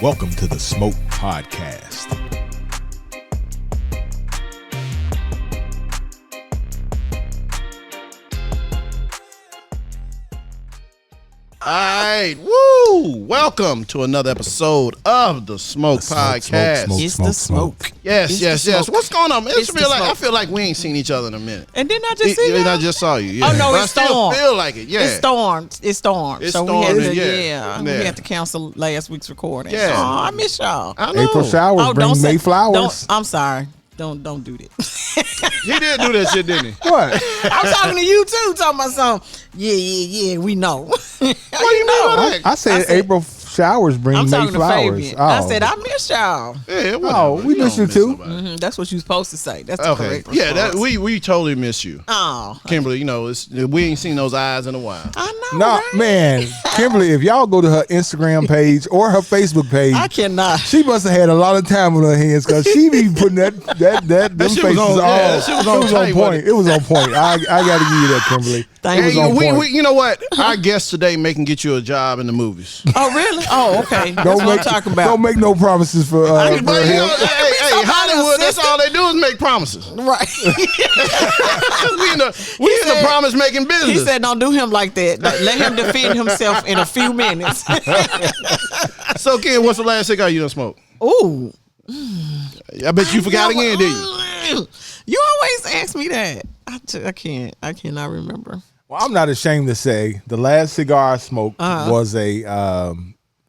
Welcome to the Smoke Podcast. All right, woo! Welcome to another episode of the Smoke Podcast. It's the smoke. Yes. What's going on? It's the I smoke. feel like we ain't seen each other in a minute. And didn't I just see you? And I just saw you. Yeah. Oh no, But it's I still stormed. feel like it. Yeah. It's stormed. So we had storming, to, we Yeah. had to cancel last week's recording. Yeah. Oh, I miss y'all. I know. April showers bring May flowers. I'm sorry. Don't do that. He did do that shit, didn't he? What? I'm talking to you too. Talking about something. Yeah. We know. What do you know? I said April showers bring I'm May talking to flowers. Fabian. I said I miss y'all. Yeah, Oh, we miss you too. That's what you're supposed to say. That's the Okay. correct Yeah, response. we totally miss you, Oh, Kimberly. You know, we ain't seen those eyes in a while. I know. No, right? man, Kimberly, if y'all go to her Instagram page or her Facebook page, I cannot. she must have had a lot of time on her hands because she be putting them That faces shit was on- all. yeah, that shit was on it was tight, on wasn't point. It was on point. I got to give you that, Kimberly. Thank It was you. on point. You know what? Our guest today may can get you a job in the movies. Oh, really? Oh, okay. That's what I'm talking about. Don't make no promises for But, him. you know, hey, somebody Hollywood, that's assistant. all they do is make promises. Right. we in the said- promise making business. He said, don't do him like that. Let him defend himself in a few minutes. So, Ken, what's the last cigar you done smoked? Ooh. I bet you forgot again, did you? You always ask me that. I cannot remember. Well, I'm not ashamed to say the last cigar I smoked was a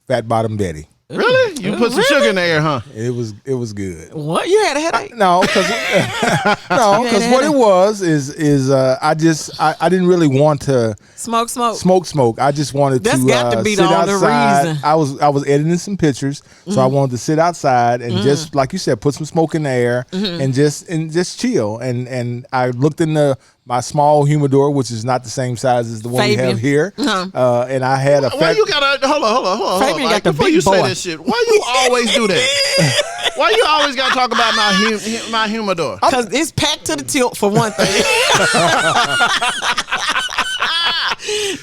Fat Bottom Betty. Really? You put some sugar in the air, huh? It was good. What? You had a headache? No, because what it was is I didn't really want to Smoke. I just wanted That's to got to be sit the only outside. reason. I was editing some pictures, so I wanted to sit outside and just like you said, put some smoke in the air and just chill. And I looked in my small humidor, which is not the same size as the one we have here, and I had a. Why you gotta hold on? Fabian Like, got the before big you say boy. that shit, why you always do that? Why you always gotta talk about my humidor? Because it's packed to the tilt for one thing.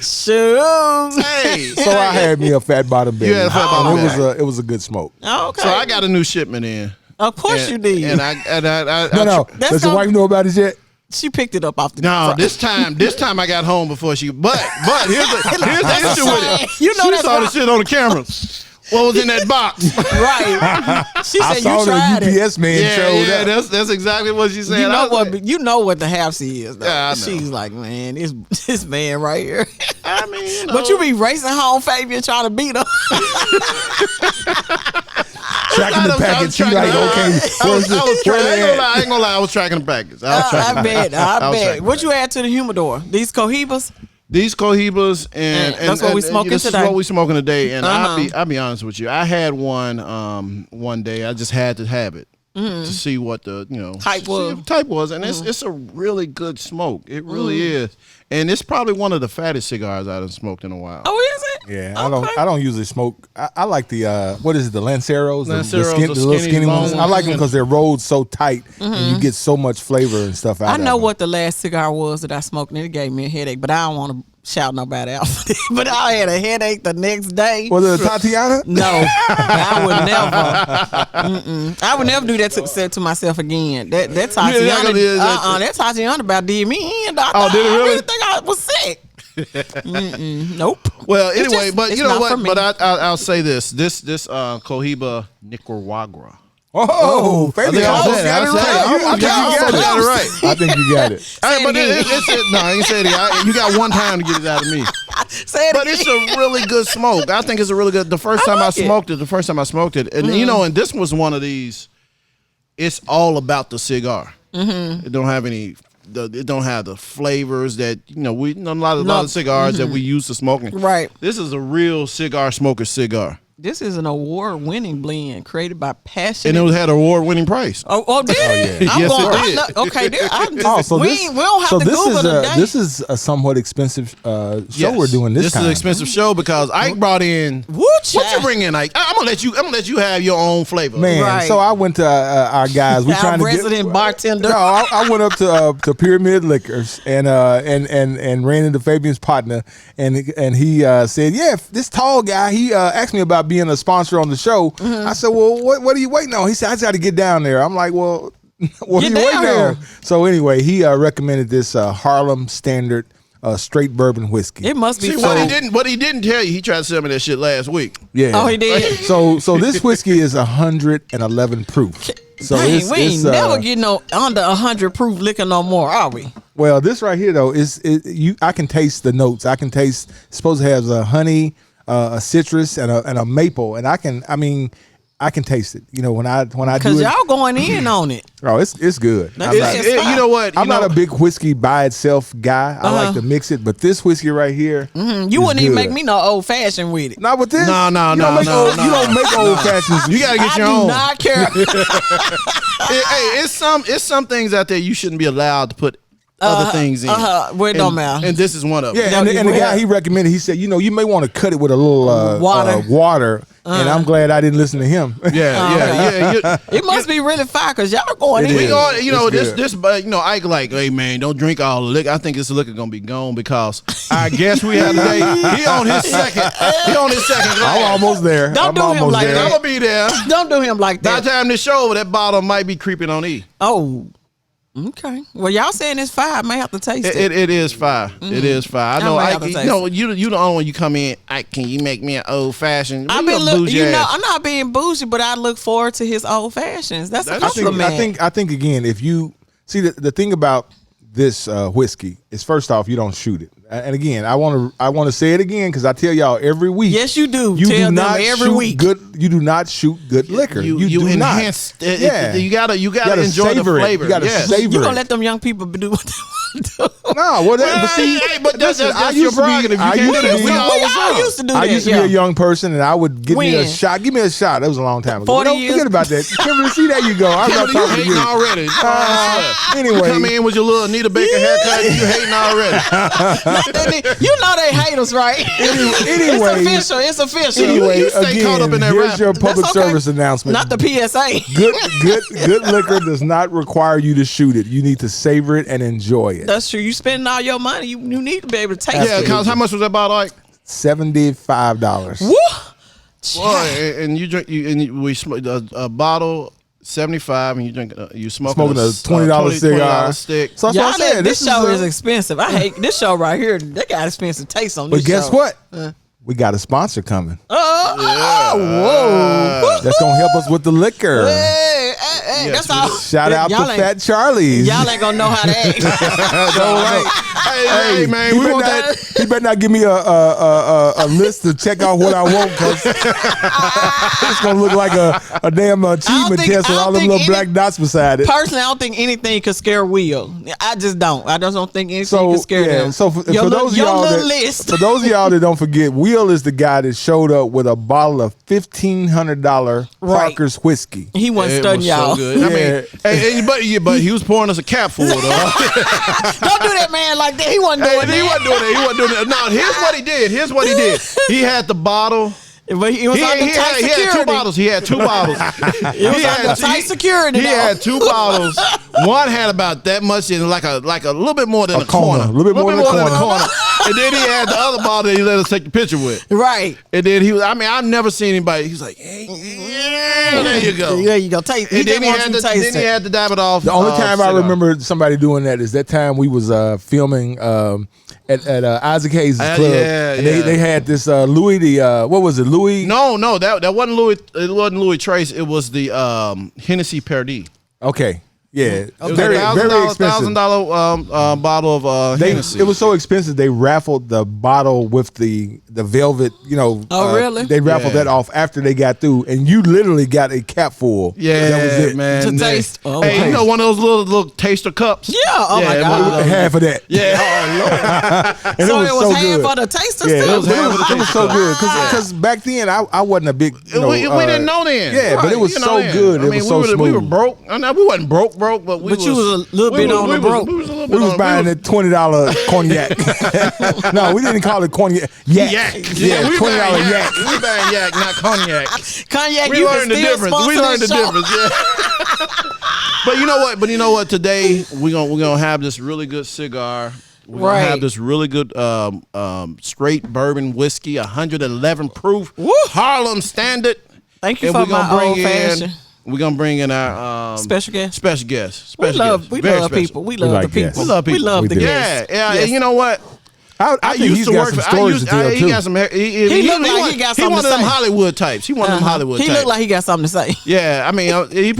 Sure. Hey, So I had me a Fat Bottom Betty. You had a Fat Bottom and Betty. it was a good smoke. Okay. so I got a new shipment in. Of course you did. And I No. That's Does your gonna- wife know about it yet? She picked it up off the No, front. this time I got home before she. But here's the issue with it. You know She that's saw the right. shit on the camera. What was in that box? Right. She I said saw you the tried it. UPS man showed up. That's exactly what she said. You I know was what? like, You know what the house is. Though. Yeah, I know. She's like, man, this man right here. I mean, But you be racing home, Fabian, trying to beat her. Tracking the package. She like, okay, I ain't gonna lie. I was tracking the package. I bet. What you add to the humidor? These Cohibas? These Cohibas and that's what we smoking this today. is what we smoking today. And Uh-huh. I'll be honest with you. I had one day. I just had to have it to see what the Type was. see what the type was, and it's a really good smoke. It really is, and it's probably one of the fattest cigars I've smoked in a while. Oh, is it? Yeah, Okay. I don't usually smoke. I like the what is it, the Lanceros, the Lanceros, the little skinny long ones. ones. I like them because they're rolled so tight and you get so much flavor and stuff out I of know them. what the last cigar was that I smoked, and it gave me a headache, but I don't want to shout nobody out. But I had a headache the next day. Was it a Tatiana? No, I would never. I would never do that to myself again. That Tatiana, that Tatiana about did me in. Oh, did it really? I really think I was sick. Nope. Well, It's anyway, just- but it's you know not what? for me. But I'll say this Cohiba Nicaragua. Oh, Fabian almost got it right. I think you got it. Hey, but no, I ain't said it. You got one time to get it out of me. Say it But again. it's a really good smoke. I think it's a really good. The first time I smoked it, and and this was one of these. It's all about the cigar. It don't have any. It don't have the flavors that we a lot of cigars that we used to smoking. Right. This is a real cigar smoker cigar. This is an award-winning blend created by passionate. And it had an award-winning price. Oh, did it? yeah. Yes, it did. Okay, So we don't have to Google today. this is a somewhat expensive show we're doing this time. This is an expensive show because Ike brought in. Woo, What you child. bring in, Ike? I'm gonna let you have your own flavor. Man, Right. so I went to our guys. We Our trying to resident bartender. No, I went up to Pyramid Liquors and ran into Fabian's partner, and he said, "Yeah, this tall guy. He asked me about being a sponsor on the show. I said, well, what are you waiting on? He said, I just got to get down there. I'm like, well, what are you waiting on? So anyway, he recommended this Harlem Standard straight bourbon whiskey. It must be. See, what he didn't tell you, he tried to sell me that shit last week. Yeah. Oh, he did. So this whiskey is 111 proof. So Dang, we ain't never getting no under 100 proof liquor no more, are we? Well, this right here though I can taste the notes. I can taste. It's supposed to have a honey, a citrus, and a maple, and I can taste it. You know when I do it. Because y'all going in on it. Oh, it's good. You know what? I'm not a big whiskey by itself guy. I like to mix it, but this whiskey right here, you wouldn't even make me no old fashioned with it. Not with this. No. You don't make old fashions. You gotta get your own. I do not care. Hey, it's some things out there you shouldn't be allowed to put other things in. Well, it don't matter. And this is one of them. Yeah, and the guy he recommended, he said, you may want to cut it with a little water. And I'm glad I didn't listen to him. Yeah. It must be really fire because y'all going in. We going, Ike like, hey man, don't drink all the liquor. I think this liquor gonna be gone because our guest we had today, he on his second glass. I'm almost there. Don't do him like that. I'm gonna be there. Don't do him like that. By the time this show over, that bottle might be creeping on E. Oh. Okay. Well, y'all saying it's fire. I may have to taste it. It is fire. It is fire. I know. You the only one you come in. Can you make me an old fashioned? I'm not being bougie, but I look forward to his old fashions. That's a compliment. I think again, if you see the thing about this whiskey is, first off, you don't shoot it. And again, I want to say it again because I tell y'all every week. Yes, you do. You tell do not them every shoot week. You do not shoot good liquor. You do enhance. Not. Yeah. You gotta enjoy the flavor. You gotta savor it. You gonna let them young people do what they want to do? No, that's your prerogative. I used to do that. I used to be a young person, and I would give me a shot. Give me a shot. That was a long time ago. 40 years. Forget about that. Kimberly, see, there you go. I'm not talking to you already. Anyway, you come in with your little Anita Baker haircut. You hating already. You know they hate us, right? Anyway, it's official. Anyway, you stay caught up in that here's rap. your public service announcement. Not the PSA. Good liquor does not require you to shoot it. You need to savor it and enjoy it. That's true. You spending all your money. You need to be able to taste it. Yeah, cause how much was that bottle like? $75. Woo! Boy, and we smoked a bottle. 75, and you drink. You smoking a $20 cigar. Stick. So that's what I said. This show is expensive. I hate this show right here. They got expensive taste on this. But guess what? We got a sponsor coming. Whoa! That's gonna help us with the liquor. Hey, that's all. Shout out to Fat Charlie's. Y'all ain't gonna know how to act. Hey, man, we want that. He better not give me a list to check out what I want, because it's gonna look like a damn achievement test with all them little black dots beside it. Personally, I don't think anything could scare Will. I just don't. I just don't think anything could scare them. So for those of y'all that don't forget, Will is the guy that showed up with a bottle of $1,500 Parker's whiskey. He wasn't studying y'all. So good. I mean, but he was pouring us a cap full though. Don't do that, man, like that. He wasn't doing that. He wasn't doing that. No, here's what he did. He had the bottle. But he was under tight security. He had two bottles. He had under tight security. He had two bottles. One had about that much in, like a little bit more than a corner. A little bit more than a corner. And then he had the other bottle that he let us take the picture with. Right. And then I've never seen anybody. He's like, hey, there you go. There you go. Taste. And then he had to dab it off. The only time I remember somebody doing that is that time we was filming at Isaac Hayes' club. And they had this Louis what was it? Louis? No, that wasn't Louis. It wasn't Louis Trace. It was the Hennessy Perdue. Okay. Yeah, it was very expensive. $1,000 bottle of Hennessy. It was so expensive they raffled the bottle with the velvet. Oh, really? They raffled that off after they got through, and you literally got a cap full. Yeah, that was it, man. To taste. Oh, hey, you know one of those little taster cups? Yeah. Oh my God. Half of that. Yeah. Oh, Lord. So it was half of the taster. Yeah, stuff? it was so good because back then I wasn't a big. We didn't know then. Yeah, but it was so good. It was so smooth. We were broke. We wasn't broke, but we. But you was a little bit on the broke. We was buying the $20 cognac. No, we didn't call it cognac. Yak. Yeah, $20 yak. We buying yak, not cognac. Cognac. We learned the difference. Yeah. But you know what? Today we're gonna have this really good cigar. We're gonna have this really good straight bourbon whiskey, 111 proof, Harlem Standard. Thank you for my old fashioned. We're gonna bring in our special guest. Special guest. We love people. We love the people. We love people. We love the guests. Yeah. And you know what? I used to work for. He got some. He looked like he got something to say. He one of them Hollywood types. He one of them Hollywood types. He looked like he got something to say. Yeah, I mean, he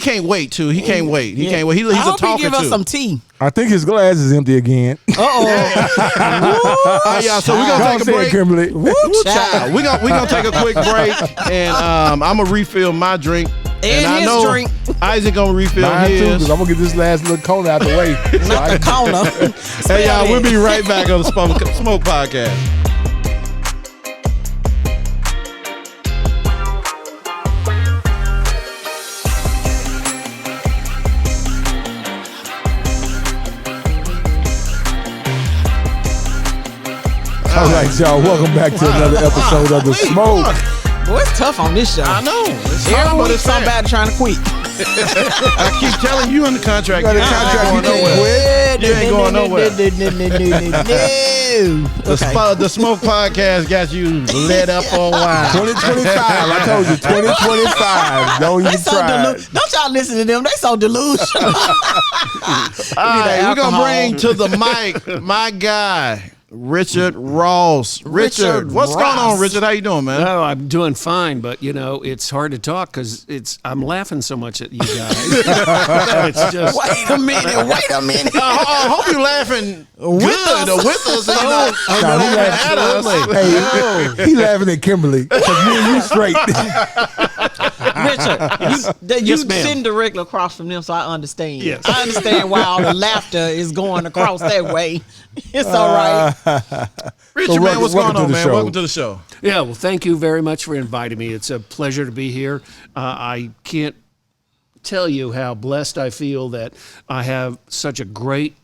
can't wait too. He can't wait. He can't wait. He's a talker too. He give us some tea. I think his glass is empty again. Yeah, so we're gonna take a break. Kimberly. We're gonna take a quick break, and I'm gonna refill my drink. And I know drink. Isaac gonna refill his. Too, because I'm gonna get this last little Kona out the way. Not the Kona. Hey y'all, we'll be right back on the Smoke Podcast. All right, y'all. Welcome back to another episode of the Smoke. Boy, it's tough on this show. I know. Every week somebody trying to quit. I keep telling you in the contract. You ain't going nowhere. You ain't going nowhere. The Smoke Podcast got you lit up on wine. 2025. I told you, 2025. Don't even try. Don't y'all listen to them. They so delusional. All right, we're going to bring to the mic my guy, Richard Ross. Richard, what's going on, Richard? How you doing, man? Oh, I'm doing fine, but it's hard to talk because I'm laughing so much at you guys. It's just wait a minute. I hope you're laughing with us. He laughing at Kimberly because me and you straight. Richard, you sitting directly across from them, so I understand. Yes. I understand why all the laughter is going across that way. It's all right. Richard, man, what's going on, man? Welcome to the show. Yeah, well, thank you very much for inviting me. It's a pleasure to be here. I can't tell you how blessed I feel that I have such a great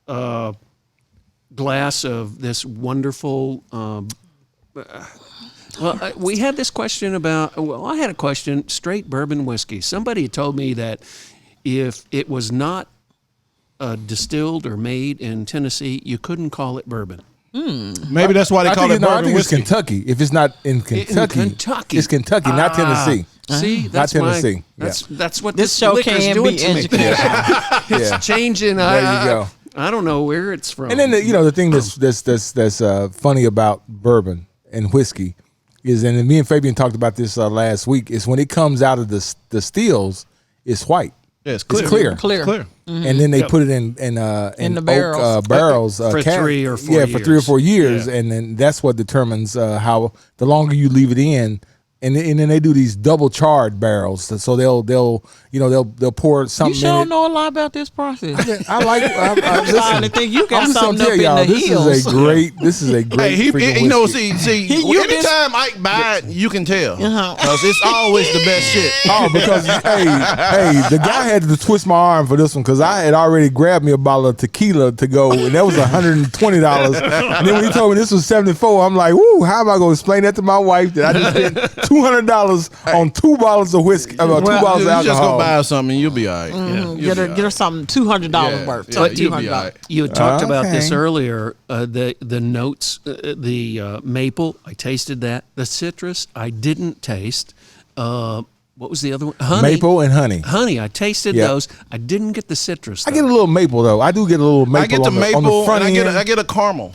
glass of this wonderful. Well, we had this question about. Well, I had a question. Straight bourbon whiskey. Somebody told me that if it was not distilled or made in Tennessee, you couldn't call it bourbon. Maybe that's why they call it bourbon whiskey. It's Kentucky. If it's not in Kentucky, it's Kentucky, not Tennessee. See, that's not Tennessee. That's what this show can be educational. It's changing. There you go. I don't know where it's from. And then the thing that's funny about bourbon and whiskey is, and me and Fabian talked about this last week, is when it comes out of the stills, it's white. Yeah, it's clear. It's clear. Mm-hmm. And then they put it in the barrels, barrels for 3 or 4 years. for 3 or 4 years, and then that's what determines how the longer you leave it in. And then they do these double charred barrels, so they'll pour something. You sure in it. know a lot about this process. I like. I'm starting to think you got something up in y'all, the heels. This is a great. Hey, whiskey. anytime Ike buy it, you can tell because it's always the best shit. Oh, because hey, the guy had to twist my arm for this one because I had already grabbed me a bottle of tequila to go, and that was $120. And then when he told me this was $74, I'm like, woo! How am I going to explain that to my wife that I just spent $200 on 2 bottles of whiskey, 2 bottles of alcohol? Just go buy her something, and you'll be all right. Mm-hmm. Get her something $200 worth. $200. You had talked about this earlier. The notes, the maple. I tasted that. The citrus, I didn't taste. What was the other one? Honey. Maple and honey. Honey, I tasted those. I didn't get the citrus, though. I get a little maple, though. I do get a little maple. I get the maple, on the front end. I get a caramel.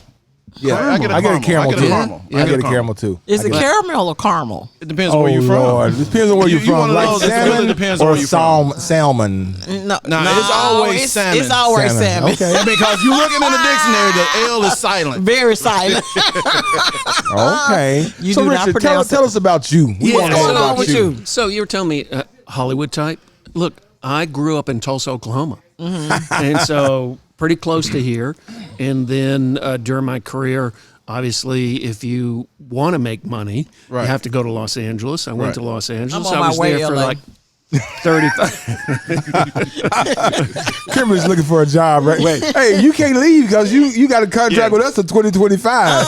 Yeah, I get a caramel too. I get a caramel too. Is it caramel or caramel? It depends on where you're from. Lord. It depends on where you're from. Like salmon really depends on where you're from. Salmon. No, it's always salmon. It's always salmon. Okay. Because you're looking in the dictionary, the L is silent. Very silent. Okay. So Richard, tell us about you. We want to know about you. So you were telling me Hollywood type. Look, I grew up in Tulsa, Oklahoma, and so pretty close to here. And then during my career, obviously, if you want to make money, you have to go to Los Angeles. I went to Los Angeles. I'm on my way there for LA. like 35. Kimberly's looking for a job, right? Wait. Hey, you can't leave because you got a contract with us in 2025.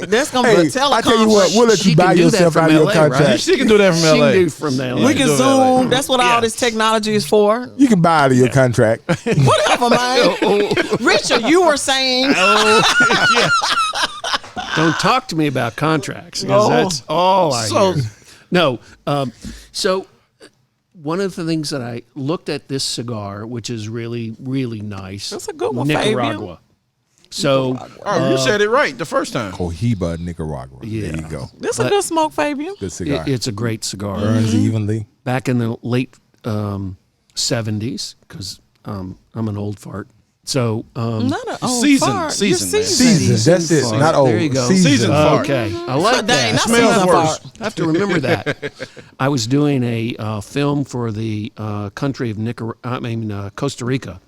That's gonna be a telecom. I tell you what, we'll let She you can buy do that yourself from out of your LA, contract. right? She can do that from She LA. can do from LA. We can do that Zoom. That's what all Yeah. this technology is for. You can buy out of your contract. Whatever, man. Richard, you were saying. Don't talk to me about contracts because that's all I hear. No. So one of the things that I looked at this cigar, which is really, really nice. That's a good one, Nicaragua. Fabian. So Oh, you said it right the first time. Cohiba, Nicaragua. Yeah. There you go. This a good smoke, Fabian. Good cigar. it's a great cigar. Burns evenly. Back in the late 70s, because I'm an old fart. So Not an old Seasoned, fart. seasoned, You're man. Seasons. That's it. fart. Not old. There you go. Seasoned fart. Okay, I like Dang, that. not Smells seasoned worse. fart. I have to remember that. I was doing a film for the country of Costa Rica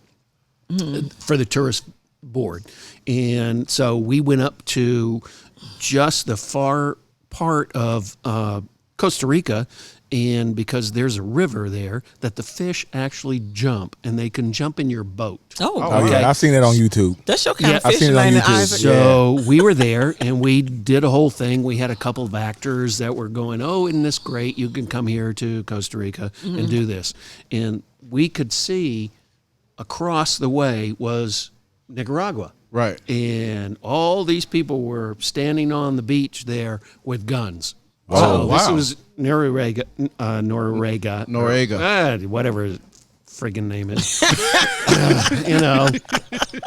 for the tourist board, and so we went up to just the far part of Costa Rica, and because there's a river there that the fish actually jump, and they can jump in your boat. Oh, Oh, yeah. I've seen it on YouTube. that's your kind Yeah, of I've fish, seen it on ain't it, YouTube. Isaac? So we were there and we did a whole thing. We had a couple of actors that were going, "Oh, isn't this great? You can come here to Costa Rica and do this." And we could see across the way was Nicaragua. Right. And all these people were standing on the beach there with guns. Oh, So wow. this was Noriega, whatever his friggin' name is.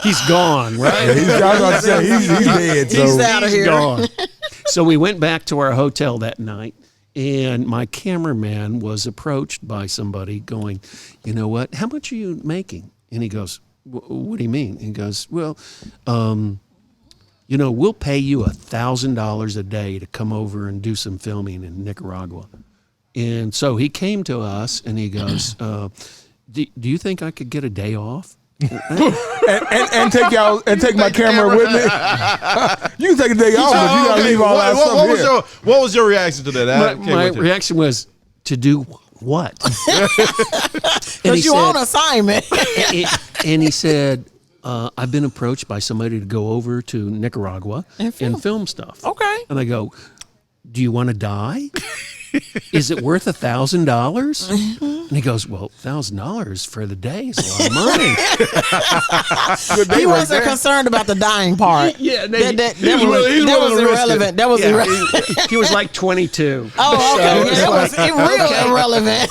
He's gone, right? Yeah, I was about to say, he's dead. So. He's out of here. Gone. So we went back to our hotel that night, and my cameraman was approached by somebody going, "You know what? How much are you making?" And he goes, "What do you mean?" He goes, "Well, we'll pay you $1,000 a day to come over and do some filming in Nicaragua." And so he came to us and he goes, do you think I could get a day off? and take my camera with me. You can take a day off, but you gotta leave all that stuff here. What was your reaction to that? My reaction was, to do what? Because you on assignment. And he said, I've been approached by somebody to go over to Nicaragua And and film. film stuff. Okay. And I go, "Do you want to die? Is it worth $1,000?" And he goes, "Well, $1,000 for the day is a lot of money." He wasn't concerned about the dying part. Yeah, that willing was to risk irrelevant. it. That was Yeah, irrelevant. he was like 22. Oh, okay. So Yeah, it's that was real irrelevant.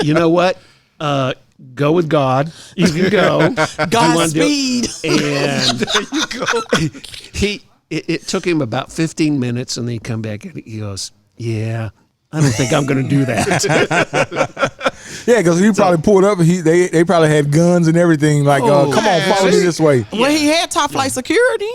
You know what? Go with God. You can go. Godspeed. And there you go. It took him about 15 minutes, and then he come back and he goes, "Yeah, I don't think I'm going to do that." Yeah, because he probably pulled up. They probably had guns and everything. Like, come on, follow me this way. Well, he had top flight security.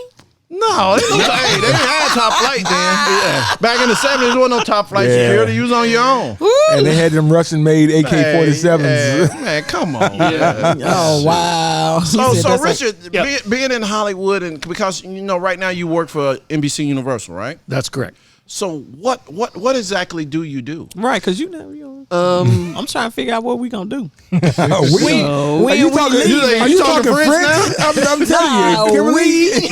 No, they didn't have top flight then. Back in the 70s, there wasn't no top flight Yeah. security. You was on your own. And they had them Russian-made AK-47s. Hey, man, come on. man. Oh, wow. He So, said so that's Richard, Yeah. being in Hollywood, and because right now you work for NBC Universal, right? That's correct. So what exactly do you do? right, because I'm trying to figure out what we going to do. Are you talking, leaving? are you talking French French? I'm telling you, Kimberly.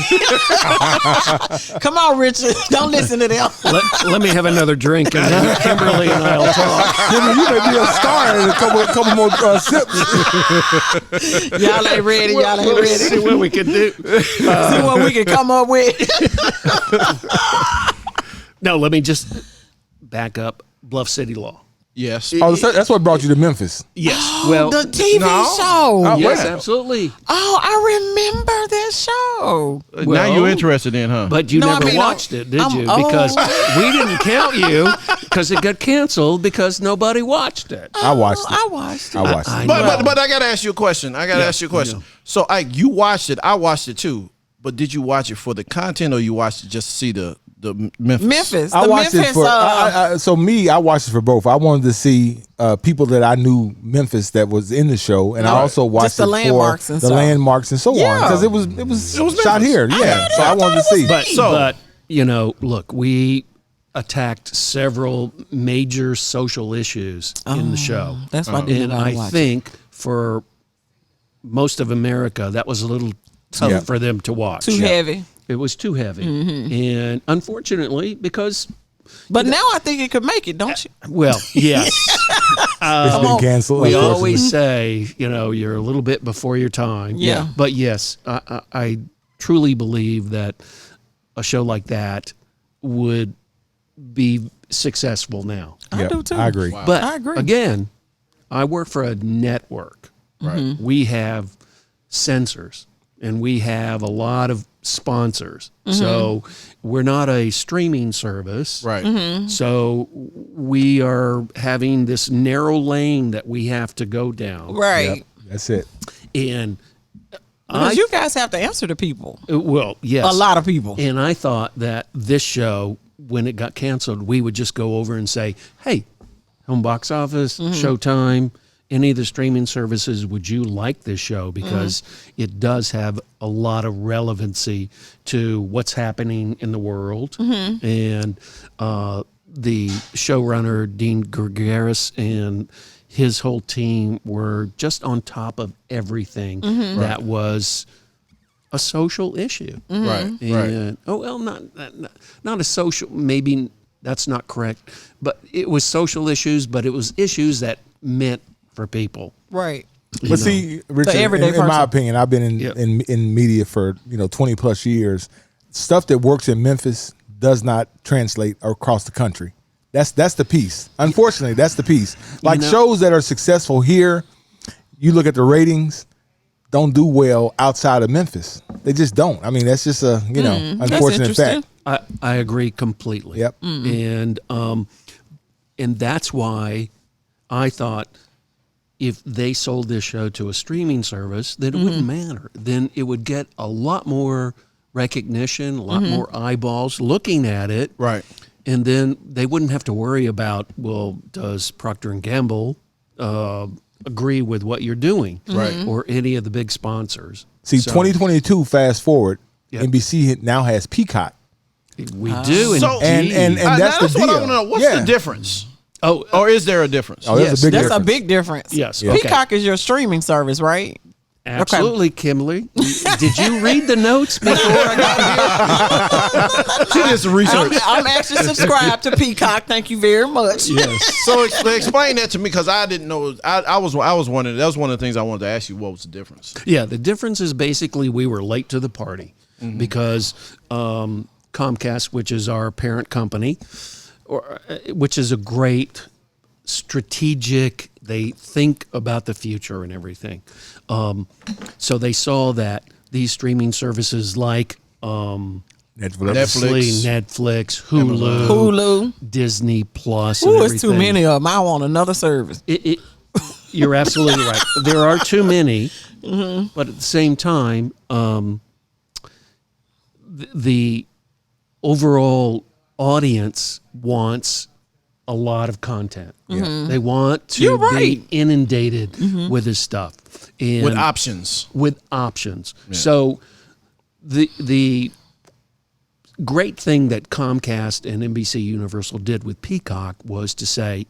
Come on, Richard. Don't listen to them. Let me have another drink, and then Kimberly and I'll talk. Kimberly, you may be a star in a couple more sips. Y'all ain't ready. Y'all ain't ready. See what we can do. See what we can come up with. No, let me just back up. Bluff City Law. Yes. Oh, so that's what brought you to Memphis. Yes. Well, The TV No. show. yes, yeah. absolutely. Oh, I remember that show. Now Well, you're interested in, huh? But you No, I never mean, watched it, did I'm you? old. Because we didn't count you because it got canceled because nobody watched it. I watched it. I watched it. I watched I it. know. But I gotta ask you a question. So you watched it. I watched it too. But did you watch it for the content, or you watched it just to see the Memphis? Memphis. I The watched Memphis, it for. I watched it for both. I wanted to see people that I knew Memphis that was in the show, and I also watched the it landmarks for and the stuff. landmarks and so on Yeah. because it was shot Memphis. here. Yeah, so I wanted to see. But look, we attacked several major social issues in the show. That's why I didn't And wanna I watch it. think for most of America, that was a little tough for them to watch. Too heavy. It was too heavy. And unfortunately, because, But now I think it could make it, don't you? well, yes. It's been canceled. We unfortunately. always say, you're a little bit before your time. Yeah. But yes, I truly believe that a show like that would be successful now. I do too. I agree. But I agree. again, I work for a network. Right. We have censors and we have a lot of sponsors. So we're not a streaming service. Right. So we are having this narrow lane that we have to go down. Right. That's it. And Because you guys have to answer to people. well, yes. A lot of people. And I thought that this show, when it got canceled, we would just go over and say, hey, home box office, Showtime, any of the streaming services, would you like this show? Because it does have a lot of relevancy to what's happening in the world. And the showrunner, Dean Gregarious, and his whole team were just on top of everything that was a social issue. Right. And, oh, well, not a social, maybe that's not correct, but it was social issues, but it was issues that meant for people. Right. But see, Richard, everyday in my person. opinion, I've been in media for 20 plus years. Stuff that works in Memphis does not translate across the country. That's the piece. Unfortunately, that's the piece. Like shows that are successful here, you look at the ratings, don't do well outside of Memphis. They just don't. I mean, that's just a unfortunate fact. I agree completely. Yep. And that's why I thought if they sold this show to a streaming service, then it wouldn't matter. Then it would get a lot more recognition, a lot more eyeballs looking at it. Right. And then they wouldn't have to worry about, well, does Procter & Gamble agree with what you're doing? Right. Or any of the big sponsors. See, So 2022, fast forward, Yep. NBC now has Peacock. We do So- indeed. And that's the what I deal. want to know. What's Yeah. the difference? oh, Or is there a difference? Oh, there's Yes, a big That's difference. a big difference. Yes, okay. Peacock is your streaming service, right? absolutely, Kimberly. Did you read the notes before I got here? She did some research. I'm actually subscribed to Peacock. Thank you very much. Yes. So explain that to me, because I didn't know. I was wondering. That was one of the things I wanted to ask you. What was the difference? Yeah, the difference is basically we were late to the party because Comcast, which is our parent company, which is a great strategic, they think about the future and everything. So they saw that these streaming services like Netflix, Hulu, Disney Plus, and Ooh, everything. it's too many of them. I want another service. You're absolutely right. There are too many, but at the same time, the overall audience wants a lot of content. They want to You're be right. inundated with this stuff. And With options. with options. So the great thing that Comcast and NBC Universal did with Peacock was to say,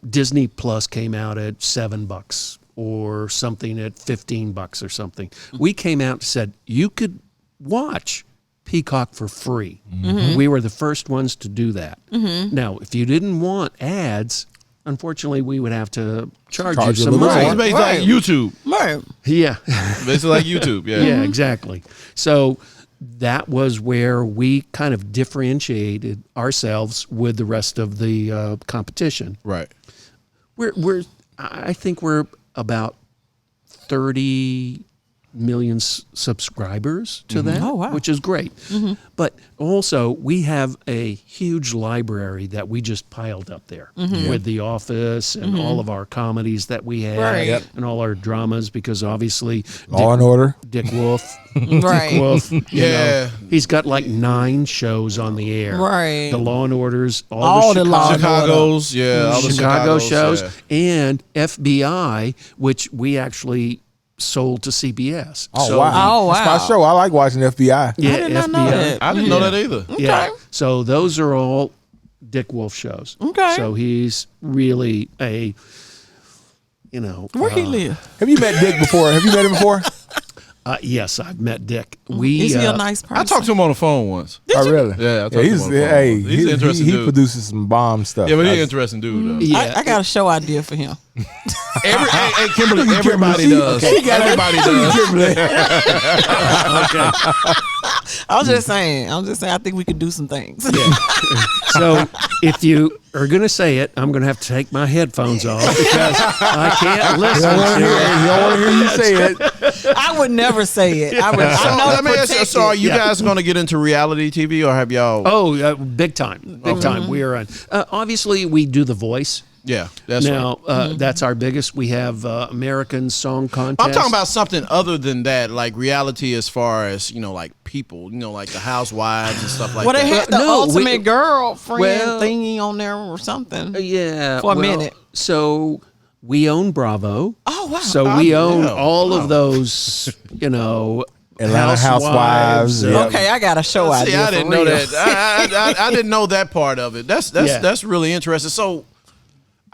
Disney Plus came out at $7 or something at $15 or something. We came out and said you could watch Peacock for free. We were the first ones to do that. Now, if you didn't want ads, unfortunately, we would have to charge you Charge you a some little money. It's basically like YouTube. Right. Yeah. Basically like YouTube. Yeah. Yeah, exactly. So that was where we kind of differentiated ourselves with the rest of the competition. Right. I think we're about 30 million subscribers to that, Oh, wow. which is great. But also, we have a huge library that we just piled up there with The Office and all of our comedies that we have Right. Yep. and all our dramas, because obviously Law and Order. Dick Wolf, Right. Wolf, Yeah. he's got like 9 shows on the air. Right. The Law and Orders, All the Law and Chicago's. Yeah. All the Chicago shows, yeah. and FBI, which we actually sold to CBS. Oh, So, wow. Oh, That's wow. my show. I like watching FBI. Yeah, I did not know FBI. that. I didn't know that either. Yeah. So those are all Dick Wolf shows. Okay. So he's really a, Where he live? Have you met Dick before? Have you met him before? yes, I've met Dick. Is he a nice person? I talked to him on the phone once. Oh, really? Yeah, I talked to him he's on the phone. hey, He's an interesting he dude. produces some bomb stuff. Yeah, but he's an interesting dude, though. Yeah. I got a show idea for him. Hey, Kimberly, everybody does. Everybody does. I'm just saying. I think we could do some things. So if you are going to say it, I'm going to have to take my headphones off because I can't listen You don't want to hear you say it. I would never say it. I know Let me ask you, so are you Yeah. guys going to get into reality TV, or have y'all? Oh, big time. Big time. We are on. Obviously, we do The Voice. Yeah, that's Now, right. that's our biggest. We have American Song Contest. I'm talking about something other than that, like reality as far as, like people, like the housewives and stuff like Well, they that. had the No, ultimate girlfriend well- thingy on there or something. Yeah. For a minute. So we own Bravo. Oh, wow. So we own yeah. all of those, Atlanta Housewives, yeah. Okay, I got a show idea. See, I for didn't know real. that. I didn't know that part of it. Yeah. That's really interesting. So,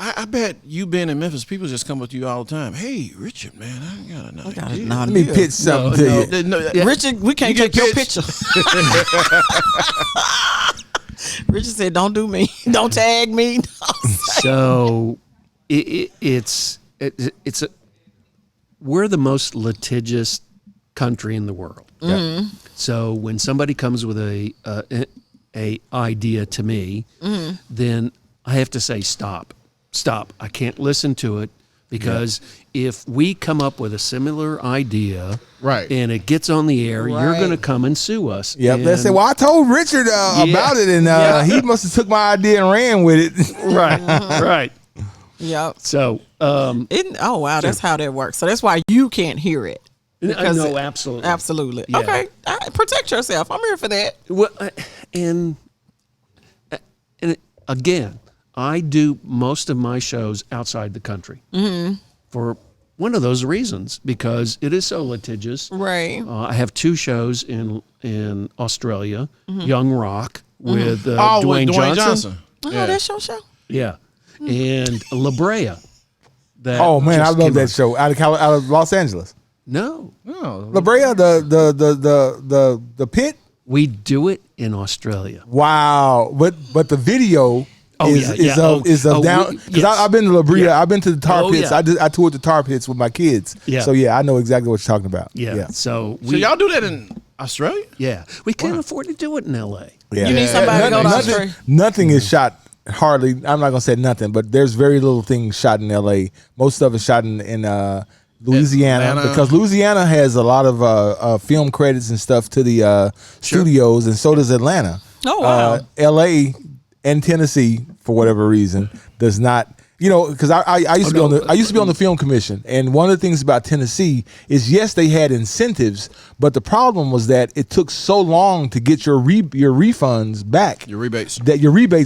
I bet you being in Memphis, people just come up to you all the time. Hey, Richard, man, I got another idea. Let me pitch something to you. No, Richard, we can't You take get your pitched. picture. Richard said, "Don't do me. Don't tag me." So it's we're the most litigious country in the world. Mm-hmm. So when somebody comes with a idea to me, Mm-hmm. then I have to say stop. I can't listen to it because if we come up with a similar idea, Right. and it gets on the air, you're Right. going to come and sue us. Yep. They And- say, well, I told Richard about it, and he must have took my idea and ran with it. right, right. Yep. So Oh wow, that's how that works. So that's why you can't hear it. Because no, absolutely. Absolutely. Yeah. Okay. Protect yourself. I'm here for that. Well, and again, I do most of my shows outside the country for one of those reasons because it is so litigious. Right. I have two shows in Australia, Young Rock with with Dwayne Johnson. Oh, Yeah. that's your show. Yeah, and La Brea. That Oh man, I just love came that out. show out of Los Angeles. No, La Brea, the pit. we do it in Australia. Wow, but the video Oh, is yeah, yeah. is Oh, down because yes. I've been to La Brea. Yeah. I've been to the tar Oh, pits. yeah. I toured the tar pits with my kids. Yeah. So yeah, I know exactly what you're talking about. Yeah. So So y'all do that in Australia? yeah, we can't afford to do it in L.A. Yeah. You need somebody to go to nothing, Australia. nothing is shot hardly. I'm not gonna say nothing, but there's very little things shot in L.A. Most stuff is shot in Louisiana Atlanta. because Louisiana has a lot of film credits and stuff to the studios, and so does Atlanta. Oh, wow. L.A. and Tennessee, for whatever reason, does not. Because I used to be on the film commission, and one of the things about Tennessee is yes, they had incentives, but the problem was that it took so long to get your refunds back, Your rebates.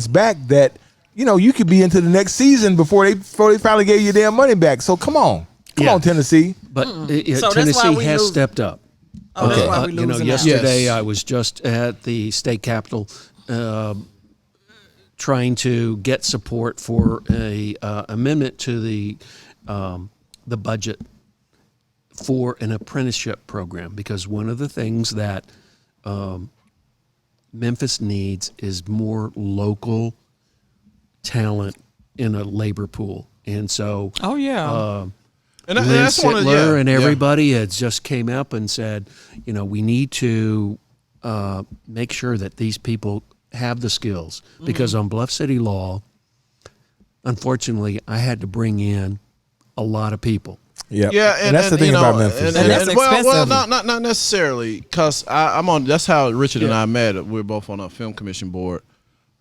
back that you could be into the next season before they finally gave you your damn money back. So come on Tennessee. But So that's why Tennessee we has lose. stepped up. Oh, that's why we losing out. Yesterday Yes. I was just at the state capitol trying to get support for a amendment to the budget for an apprenticeship program because one of the things that Memphis needs is more local talent in a labor pool, and so. Oh yeah. And Lynn that's one of Sittler yeah, and yeah. everybody had just came up and said, we need to make sure that these people have the skills because on Bluff City Law, unfortunately, I had to bring in a lot of people. Yeah, Yeah, and that's the thing about Memphis. And that's well, expensive. not necessarily, because I'm on. That's how Richard and I met. We're both on a film commission board.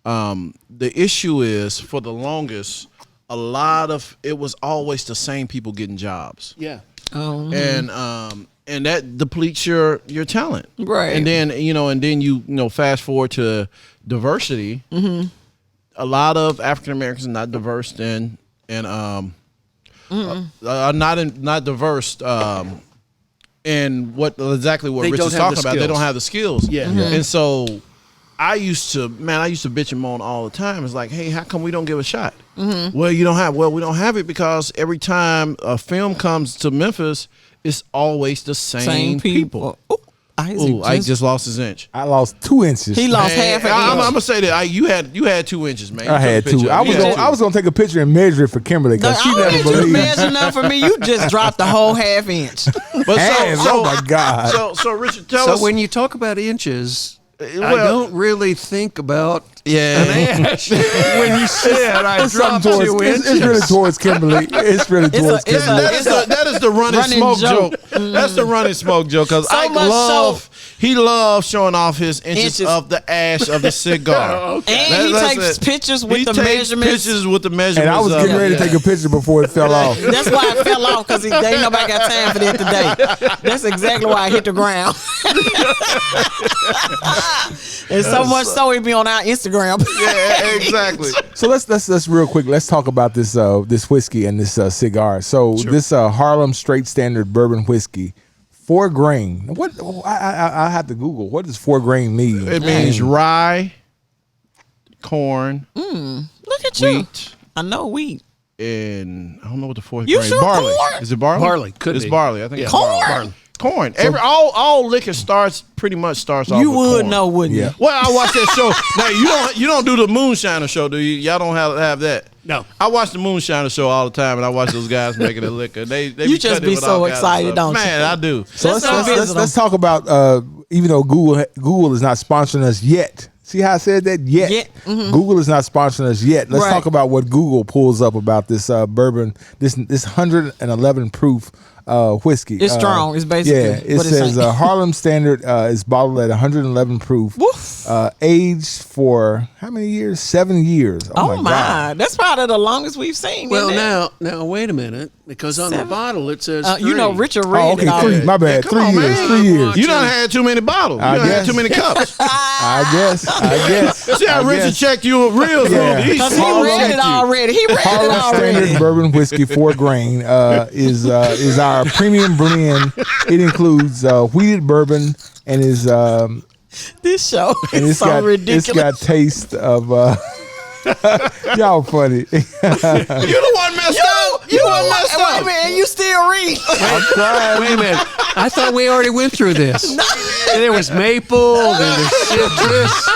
The issue is, for the longest, a lot of it was always the same people getting jobs, Yeah. and that depletes your talent, Right. And then you fast forward to diversity. Mm-hmm. A lot of African Americans are not diverse are not diverse and exactly what They Rich don't is have talking the about. They don't skills. have the skills. Yeah. And so I used to bitch him on all the time. It's like, hey, how come we don't give a shot? Well, we don't have it because every time a film comes to Memphis, it's always the same people. Ooh, I just lost his inch. I lost 2 inches. He lost Hey, half an I'm inch. gonna say that you had 2 inches, man. I had 2. I was gonna take a picture and measure it for Kimberly because she I never don't need you to believed. measure nothing for me. You just dropped the whole half inch. But Oh my God. So Richard, tell So us. when you talk about inches, I well- don't really think about Yeah. an inch. When you said I It's dropped something 2 towards. inches. It's really towards Kimberly. It's really towards it's a- Kimberly. That is the running smoke joke. That's the running smoke joke because So much he loves showing off his inches Inches. of the ash of the cigar. And he takes pictures with He the takes measurements. pictures with the measurements. And I was getting ready to take a picture before it fell off. That's why it fell off because ain't nobody got time for that today. That's exactly why I hit the ground. And so much so it be on our Instagram. Yeah, exactly. So let's real quick. Let's talk about this this whiskey and this cigar. So this Harlem Straight Standard bourbon whiskey, 4 grain. What I have to Google. What does 4 grain mean? It means rye, corn, Look at you. wheat, I know wheat. and I don't know what the fourth You grain. sure Barley. corn? Is it barley? Barley, could it's be. barley. I think Yeah. it's Corn? barley. Corn. All liquor pretty much starts off You with would corn. know, wouldn't Yeah. you? Well, I watched that show. Now you don't do the Moonshiner show, do you? Y'all don't have that. No. I watch the Moonshiner show all the time, and I watch those guys making the liquor. They You just cutting it be with so all kinds of excited, stuff. don't you? Man, I do. So Let's go visit let's talk about even though Google is not sponsoring us yet. See how I said that? Yet. Google is not sponsoring us yet. Let's Right. talk about what Google pulls up about this bourbon, this 111 proof whiskey. It's strong. It's basically yeah. It what it's says saying. Harlem Standard is bottled at 111 proof. Woof. Aged for how many years? 7 years. Oh my. God. That's probably the longest we've seen. Well, isn't it? now wait a minute, because on the 7? bottle it says You know, 3. Richard read Oh, it okay, already. 3. My bad. Come 3 on, years. man. 3 years. You done had too many bottles. You I done had guess. too many cups. I guess. See how I Richard guess. checked you real Yeah. smooth. Because he Harlem read it checked you. already. He read it Harlem already. Standard bourbon whiskey 4 grain is our premium blend. It includes wheated bourbon and is This show and is it's so got ridiculous. it's got taste of y'all funny. You the one messed up. You the one messed Wait a up. minute, you still read. I'm trying. Wait a minute. I thought we already went through this. There was maple, there was citrus.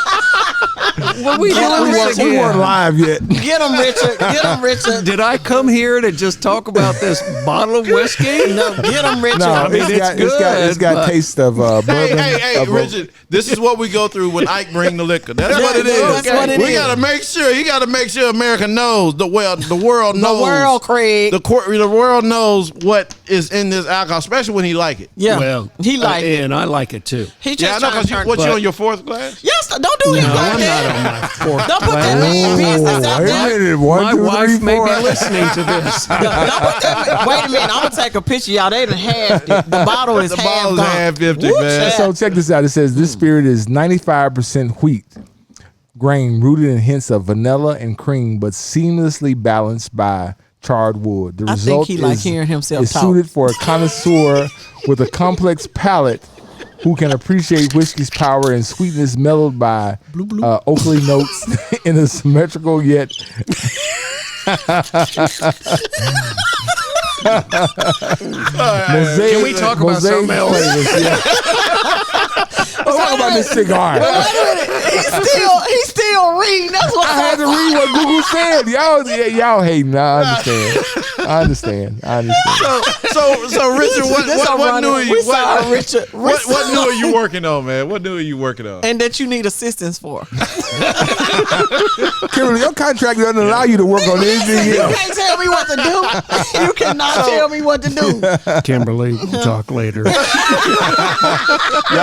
What we doing this We weren't again? live yet. Get him, Richard. Get him, Richard. Did I come here to just talk about this bottle of whiskey? No, get him, Richard. No, I mean, it's got but- taste of bourbon. Hey, of a- Richard, this is what we go through when Ike bring the liquor. That's Yeah, what it is. that's what it we is. gotta make sure. You gotta make sure America knows the world knows. The world, Craig. The world knows what is in this alcohol, especially when he like it. Yeah, Well, he like it. and I like it too. He just Yeah, I know. trying Cause to turn. what you but- on your 4th glass? Yes, don't do him No, like I'm that. not on my 4th Don't put that glass. man business out wait a there. minute. 1, My 2, 3, wife may 4. be listening to this. Don't put that. Wait a minute, I'm gonna take a picture, y'all. They done halved it. The bottle is The half bottle's gone. half empty, Woo, man. child. So check this out. It says this spirit is 95% wheat grain, rooted in hints of vanilla and cream, but seamlessly balanced by charred wood. The I think result he like is, hearing himself is talk. suited for a connoisseur with a complex palate who can appreciate whiskey's power and sweetness mellowed by oaky notes in a symmetrical yet mosaic. Can we talk about mosaic something else? flavors, yeah. Let's talk about this cigar. Wait a minute, he's still reading. That's what I had to read what Google said. Y'all hating. I understand. So Richard, what new are you? We saw Richard. What new are you working on, man? What new are you working on? And that you need assistance for. Kimberly, your contract doesn't allow you to work on anything You else. can't tell me what to do. You cannot tell me what to do. Kimberly, we'll talk later. Y'all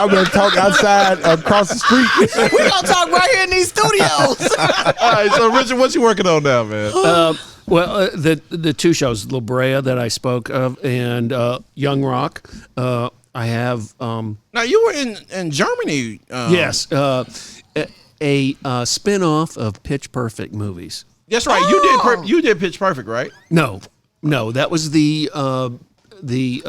better talk outside across the street. We gonna talk right here in these studios. All right, so Richard, what you working on now, man? Well, the 2 shows, La Brea that I spoke of, and Young Rock. I have Now you were in Germany. yes, a spin-off of Pitch Perfect movies. That's right. You did Pitch Perfect, right? No, that was the the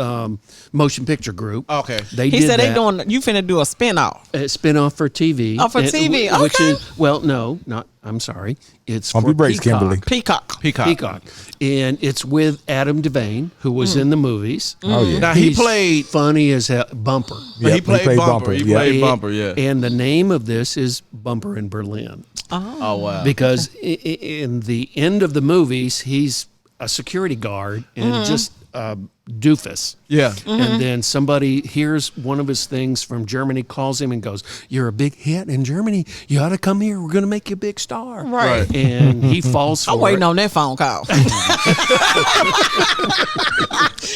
motion picture group. Okay. They He did said that. they doing. You finna do a spinoff. A spinoff for TV. Oh, for TV, Which okay. is, well, no, not, I'm sorry. It's Pump for your brakes, Peacock. Kimberly. Peacock. Peacock. And it's with Adam Devane, who was in the movies. Oh, yeah. Now, he He's played- funny as hell. Bumper. Yep, he played Bumper. He yeah. played Bumper, yeah. And the name of this is Bumper in Berlin. Oh, wow. Because in the end of the movies, he's a security guard and just a doofus. Yeah. And then somebody hears one of his things from Germany, calls him and goes, "You're a big hit in Germany. You ought to come here. We're going to make you a big star." Right. And he falls for I'm waiting it. on that phone call.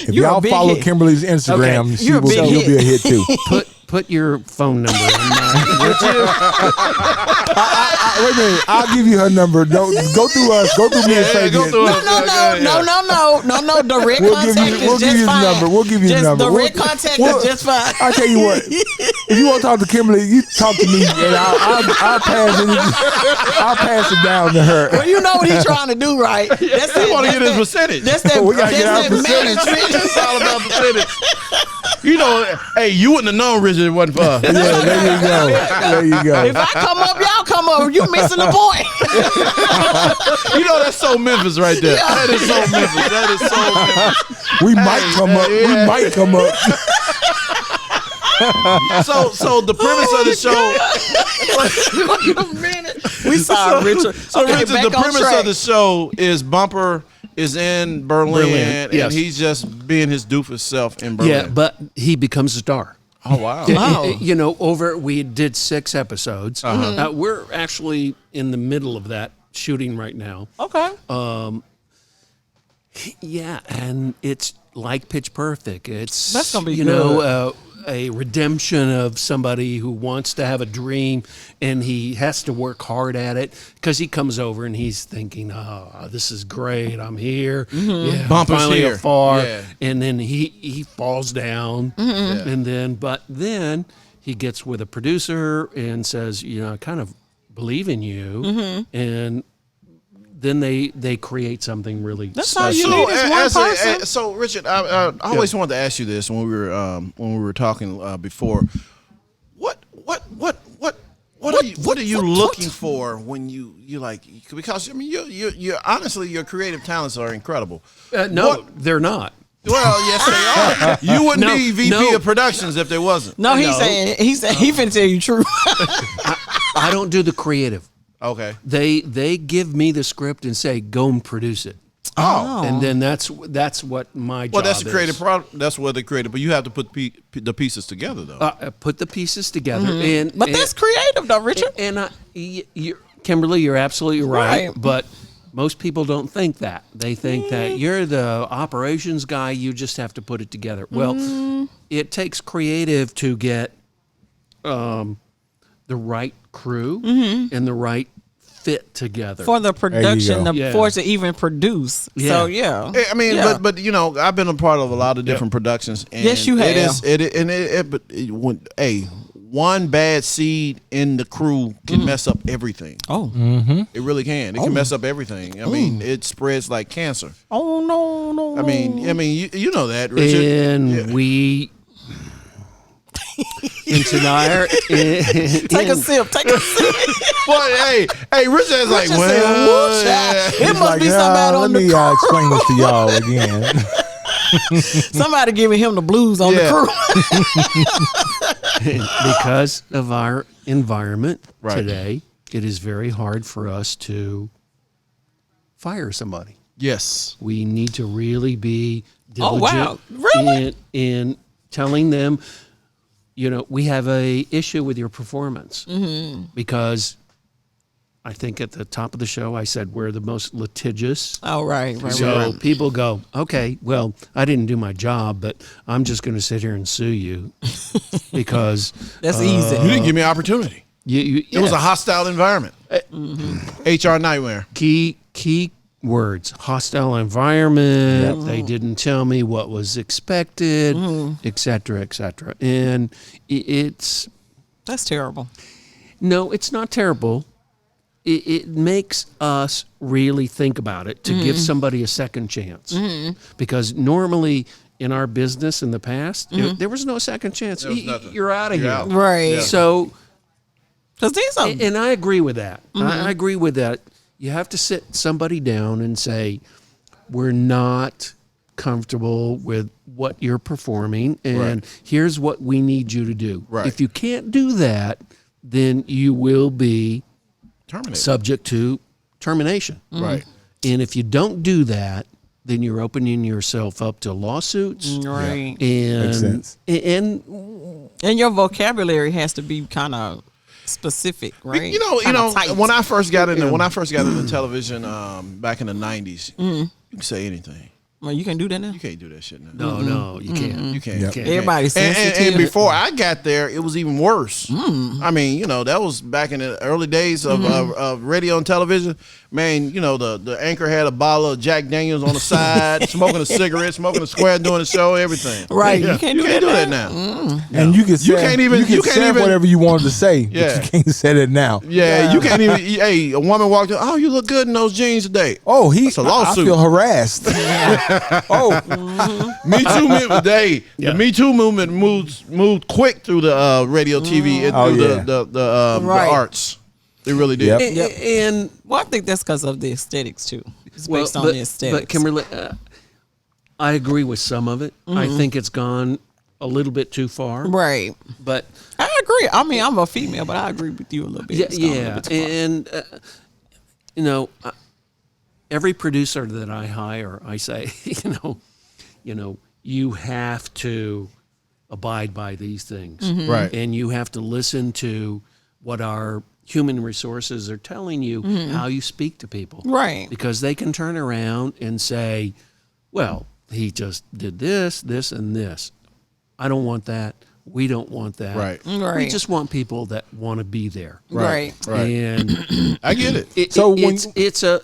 If You're a y'all big follow hit. Kimberly's Instagram, Okay. she You're a will, big she'll be a hit too. Put your phone number in mine. Wait a minute, I'll give you her number. Don't go through us. Go through me and say go through us. No. Direct We'll give contact you- is we'll give just you the fine. number. We'll give you the Just number. Direct We'll- contact we'll- is just fine. I tell you what, if you want to talk to Kimberly, you talk to me, and I'll pass it down to her. Well, you know what he's trying to do, right? That's He want to get his percentage. That's that. We gotta get our That's that percentage. management. It's all about percentage. You know, hey, you wouldn't have known, Richard, it wasn't for us. Yeah, there you go. There you go. If I come up, y'all come up. You missing the point. You know, that's so Memphis right there. That is so Memphis. That is so Memphis. We might come up. We might come up. So the premise of the show. Wait a minute. We saw Richard. So Okay, Richard, back the on premise track. of the show is Bumper is in Berlin, yes. and he's just being his doofus self in Berlin. Yeah, but he becomes a star. Oh wow. You know, we did 6 episodes. We're actually in the middle of that shooting right now. Okay. Yeah, and it's like Pitch Perfect. It's That's gonna be a redemption of somebody who wants to have a dream and he has to work hard at it because he comes over and he's thinking, "Oh, this is great. I'm here. Yeah, Bumper's finally here. afar." Yeah. And then he falls down, and then he gets with a producer and says, "I kind of believe in you," and then they create something really That's special. how you need is one person. So Richard, I always wanted to ask you this when we were talking before. What are you looking for when you like? Because I mean, you honestly, your creative talents are incredible. No, they're not. Well, yes, they are. You wouldn't No, be VP no. of Productions if there wasn't. No, he said he finna tell you true. I don't do the creative. Okay. They give me the script and say, "Go and produce it." Oh. And then that's what my job Well, that's the is. creative product. That's what they created. But you have to put the pieces together, though. Put the pieces together, and But that's creative, though, Richard. Kimberly, you're absolutely right. Right. But most people don't think that. They think that you're the operations guy. You just have to put it together. Well, it takes creative to get the right crew and the right fit together. For the production, go. Yeah. for it to even produce. So Yeah. yeah. I mean, Yeah. but I've been a part of a lot of different productions. And Yes, you It have. is one bad seed in the crew can mess up everything. Oh. It really can. It can mess up everything. I mean, it spreads like cancer. Oh no. I mean, you know that, Richard. And we. And tonight, Take a sip. Well, hey, Richard is like, Richard well, said, "Woo, child." It must Like, be somebody let on me the crew. explain this to y'all again. Somebody giving him the blues on Yeah. the crew. because of our environment Right. today, it is very hard for us to fire somebody. yes. We need to really be Oh, diligent wow. Really? in telling them, we have a issue with your performance. Because I think at the top of the show I said we're the most litigious. Oh, right. So people go, okay, well, I didn't do my job, but I'm just going to sit here and sue you because That's easy. You didn't give me an opportunity. It was a hostile environment. HR nightmare. key words: hostile environment. They didn't tell me what was expected, et cetera, et cetera. And That's terrible. no, it's not terrible. It makes us really think about it to give somebody a second chance, because normally in our business in the past, there was no second chance. There was nothing. You're out of You're here. out. Right. Yeah. So, Because these are and I agree with that. I agree with that. You have to sit somebody down and say, we're not comfortable with what you're performing, and here's what we need you to do. Right. If you can't do that, then you will be Terminate. subject to termination. Right. And if you don't do that, then you're opening yourself up to lawsuits. right. And, Makes sense. And And your vocabulary has to be kind of specific, right? You know, tight. when I first got into television back in the 90s, you can say anything. Well, you can do that now. You can't do that shit now. no, you can't. You can't. Yep. You can't. Everybody's And sensitive. before I got there, it was even worse. I mean, that was back in the early days of radio and television. Man, the anchor had a bottle of Jack Daniels on the side, smoking a cigarette, smoking a square, doing the show, everything. Right. Yeah. You can't do that now. And you can say, can't even- you can't say even- whatever you wanted to say, Yeah. but you can't say that now. Yeah, you can't even. Hey, a woman walked in. Oh, you look good in those jeans today. Oh, That's a lawsuit. I feel harassed. Oh, Me Too movement. The Me Too movement moved quick through the radio, TV, and Oh, through yeah. the Right. arts. They really did. Yep. And Well, I think that's because of the aesthetics too. It's well, based on but, the aesthetics. but Kimberly, I agree with some of it. I think it's gone a little bit too far. right. But I agree. I mean, I'm a female, but I agree with you a little bit. yeah, It's gone a little bit too far. and every producer that I hire, I say, you have to abide by these things, Right. and you have to listen to what our human resources are telling you how you speak to people, Right. Because they can turn around and say, "Well, he just did this, this, and this. I don't want that. We don't want that. Right. We Right. just want people that want to be there." Right. Right. And I get it. So when- it's a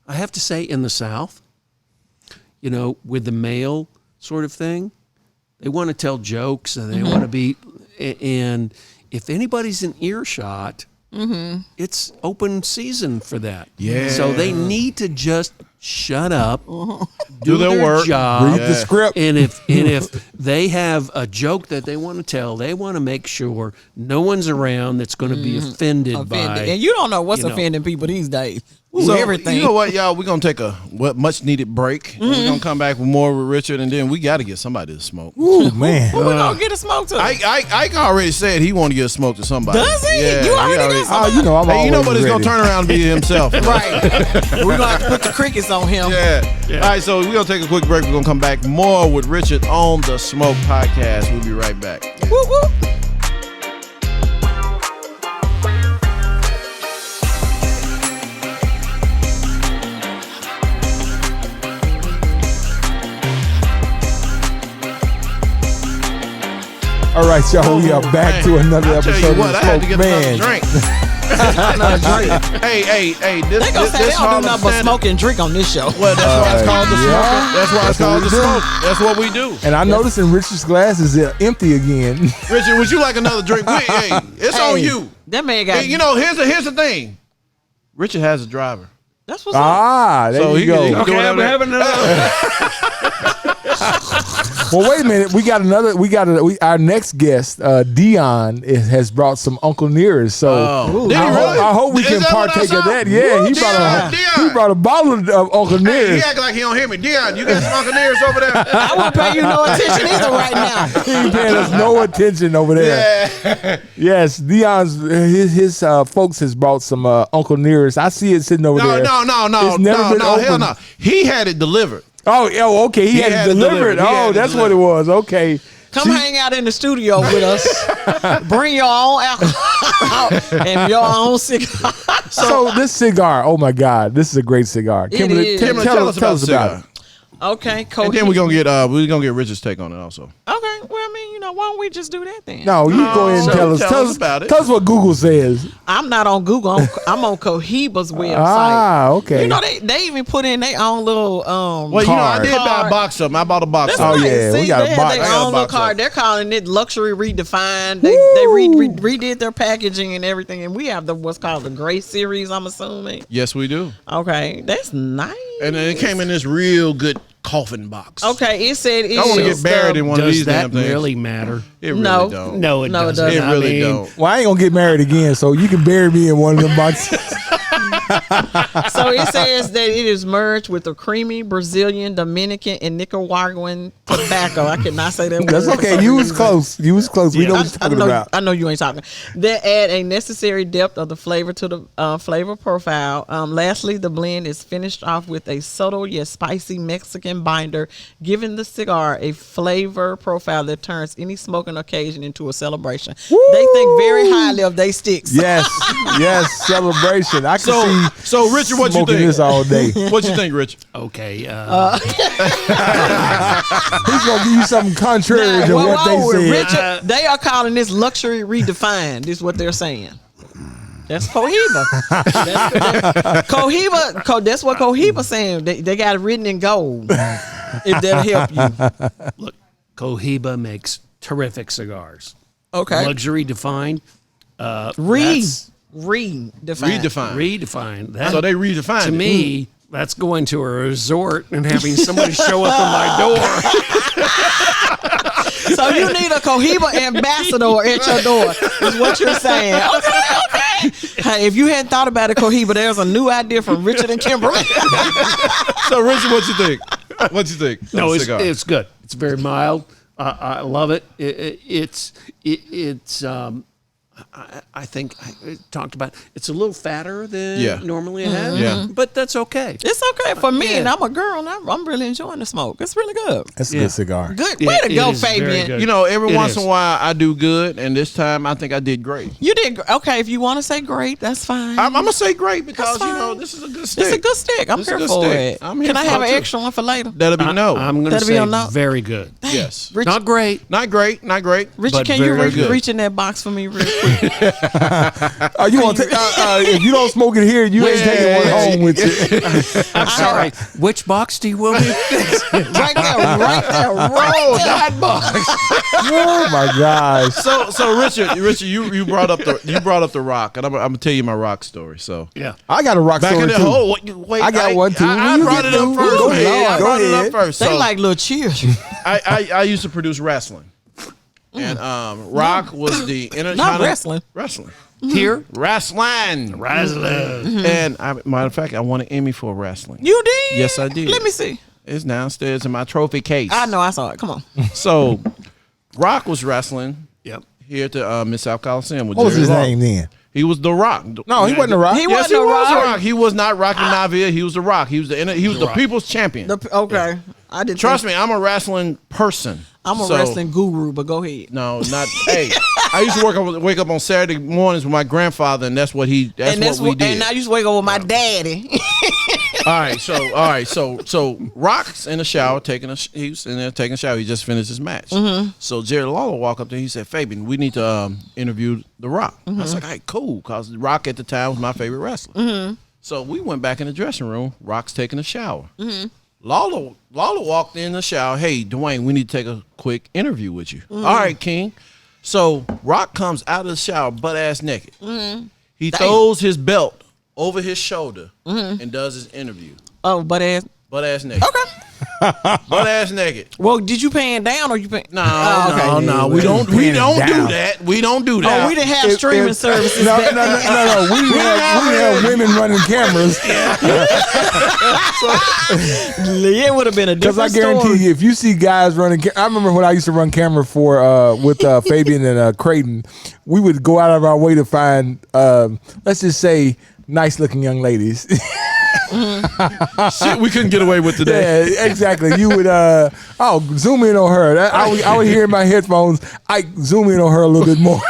I have to say in the South, with the male sort of thing, they want to tell jokes and they want to be, and if anybody's in earshot, it's open season for that. Yeah. So they need to just shut up, Do their work. job, read the script. and if they have a joke that they want to tell, they want to make sure no one's around that's going to be offended by. And you don't know what's you know. offending people these days. So, Everything. You know what, y'all? We're going to take a much needed break. And we're going to come back with more with Richard, and then we got to get somebody to smoke. Ooh, man. Who we gonna get a smoke to? Ike already said he want to get a smoke to somebody. Does he? Yeah, You already got Oh, somebody? you know, I'm Hey, always but he's going ready. to turn around and be himself. Right. We're gonna have to put the crickets on him. Yeah. All right, so we're going to take a quick break. We're going to come back more with Richard on the Smoke Podcast. We'll be right back. Woo woo. All right, y'all, we are back to another I'll tell episode you what, of I had to Smoke get Man. another drink. hey, this They gonna say they this don't Harlem do nothing but Standard. smoke and drink on this show. Well, that's why it's called the yeah. smoke. That's why it's That's what called we the do. smoke. That's what we do. And I noticed in Richard's glasses they're empty again. Richard, would you like another drink? Hey, it's on Hey, you. That man got. Hey, here's the thing. Richard has a driver. That's what's up. Ah, there So you he go. can do whatever. we're having another. Well, wait a minute. We got another. Our next guest, Dion, has brought some Uncle Nearest. So Did he really? I hope we Is can that what I partake of saw? that. Yeah, Woo, he Dion. brought a bottle of Uncle Hey, he Nearest. act like he don't hear me. Dion, you got some Uncle Nearest over there? I won't pay you no attention either right now. He ain't paying us no attention over there. Yeah. Yes, Dion's his folks has brought some Uncle Nearest. I see it sitting over No, there. no, It's never been hell opened. no. He had it delivered. Oh, okay. He had it delivered. He had Oh, it that's what delivered. it was. Okay. Come hang out in the studio with us. Bring your own alcohol and your own cigar. So this cigar, oh my God, this is a great cigar. It Kimberly, is. Kimberly, tell us about the cigar. Okay, Cohiba. And then we're gonna get Richard's take on it also. Okay, well, I mean, why don't we just do that then? No, you go ahead and So tell us. tell us about it. Tell us what Google says. I'm not on Google. I'm on Cohiba's website. Ah, okay. You know, they even put in their own little Well, I Card. did buy a box of them. I bought a box That's of Oh, them. right. yeah, we See, got a they box. have I their got a own little box card. of it. They're calling it luxury redefined. They redid their packaging and everything, and we have what's called the Gray Series. I'm assuming. Yes, we do. Okay, that's nice. And then it came in this real good coffin box. Okay, it said it I want to is get buried in one of Does these that damn things. really matter? It really No. don't. No, it doesn't. doesn't. It I really mean, don't. Well, I ain't gonna get married again, so you can bury me in one of them boxes. So it says that it is merged with the creamy Brazilian, Dominican, and Nicaraguan tobacco. I cannot say that That's word. okay. You was close. You was close. We know what you're talking about. I know you ain't talking. That add a necessary depth of the flavor to the flavor profile. Lastly, the blend is finished off with a subtle yet spicy Mexican binder, giving the cigar a flavor profile that turns any smoking occasion into a celebration. They think very highly of their sticks. Yes, yes, celebration. I can see. So Richard, what you smoking think? this all day. What you think, Richard? Okay. He's gonna give you something contrary Now, to whoa, what whoa, they said. Richard, they are calling this luxury redefined. This is what they're saying. That's Cohiba. Cohiba. That's what Cohiba saying. They got it written in gold. If that'll help you. Look, Cohiba makes terrific cigars. Okay. Luxury defined. Redefined. Redefined. That, So they redefined to it. me, that's going to a resort and having somebody show up on my door. So you need a Cohiba ambassador at your door, is what you're saying. Okay. Hey, if you hadn't thought about it, Cohiba, there's a new idea from Richard and Kimberly. So Richard, what you think? What you think? No, of the cigar? it's good. It's very mild. I love it. I think I talked about it's a little fatter than normally it has. Yeah. But that's okay. It's okay for me, Yeah. and I'm a girl, and I'm really enjoying the smoke. It's really good. That's a Yeah. good cigar. Good. Yeah, Way to it go, is very Fabian. good. You know, every It once is. in a while I do good, and this time I think I did great. You did okay. If you want to say great, that's fine. I'm gonna say great because That's you know fine. this is a good stick. It's a good stick. I'm This is a here good for stick. it. I'm here Can I for have it, an too. extra one for later? That'll be no. I'm going to That'll be say on note. very good. Yes. Rich, Not great. Not great. Not great. Richard, but can you very good. reach in that box for me real quick? You want to? If you don't smoke it here, you ain't taking one home with you. I'm sorry. Which box do you want me to fix? right there. That box. Oh my gosh! So Richard, you brought up the rock, and I'm gonna tell you my rock story. So Yeah. I got a rock back story in the too. whole, wait, I got one, too. I You brought get it up two. first. Go man. ahead. I Go brought it ahead. up first. They So like little cheers. I used to produce wrestling, and rock was the Not wrestling. Wrestling. Here? Wrestling. Razzler. And matter of fact, I won an Emmy for wrestling. You did? Yes, I did. Let me see. It's downstairs in my trophy case. I know I saw it. Come on. So, Rock was wrestling Yep. here at the Mid-South Coliseum with What was Jerry his Lawler. name then? He was the Rock. No, he wasn't a rock. He Yes, he wasn't a was Rock. the Rock. He was not Rocky Maivia. He was the Rock. He was the people's champion. Okay. I didn't Trust me, I'm a wrestling person. I'm a So- wrestling guru, but go ahead. No, not. Hey, I used to wake up on Saturday mornings with my grandfather, and that's what we did. And I used to wake up with my daddy. All right, so Rock's in the shower he was in there taking a shower. He just finished his match. Mm-hmm. So Jerry Lawler walked up there. He said, "Fabian, we need to interview The Rock." I was like, "All right, cool," because Rock at the time was my favorite wrestler. Mm-hmm. So we went back in the dressing room. Rock's taking a shower. Lawler walked in the shower. "Hey, Dwayne, we need to take a quick interview with you." "All right, King." So Rock comes out of the shower butt ass naked. He throws his belt over his shoulder and does his interview. Oh, butt ass. Butt ass naked. Okay. Butt ass naked. Well, did you paying down or you paying? No, okay. no. We don't do that. We don't do that. Oh, we didn't have streaming services. No, back no, then. no. We didn't have women running cameras. It would have been a Because I different guarantee story. you, if you see guys running, I remember when I used to run camera for with Fabian and Creighton, we would go out of our way to find, let's just say, nice looking young ladies. Shit we couldn't get away with today. Yeah, exactly. You would zoom in on her. I would hear in my headphones. I zoom in on her a little bit more.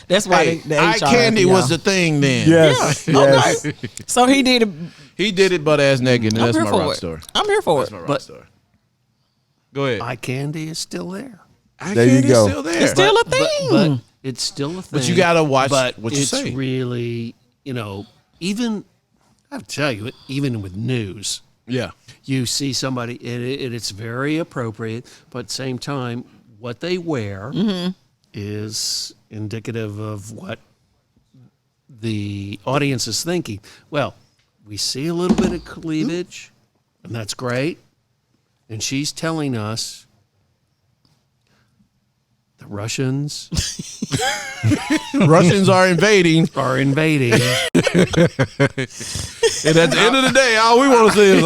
That's why Hey, the eye HR, candy y'all. was the thing then. Yes, yes. Okay. So he did it. He did it butt ass naked, and I'm that's here my for rock it. story. I'm here for That's it. my rock But- story. Go ahead. Eye candy is still there. Eye There you candy's go. still there. It's still a thing. But it's still a thing. But you gotta watch but what you it's say. really, even, I'll tell you, even with news, Yeah. you see somebody, and it's very appropriate, but at the same time, what they wear is indicative of what the audience is thinking. Well, we see a little bit of cleavage, And that's great. And she's telling us the Russians are invading. And at the end of the day, all we want to see is,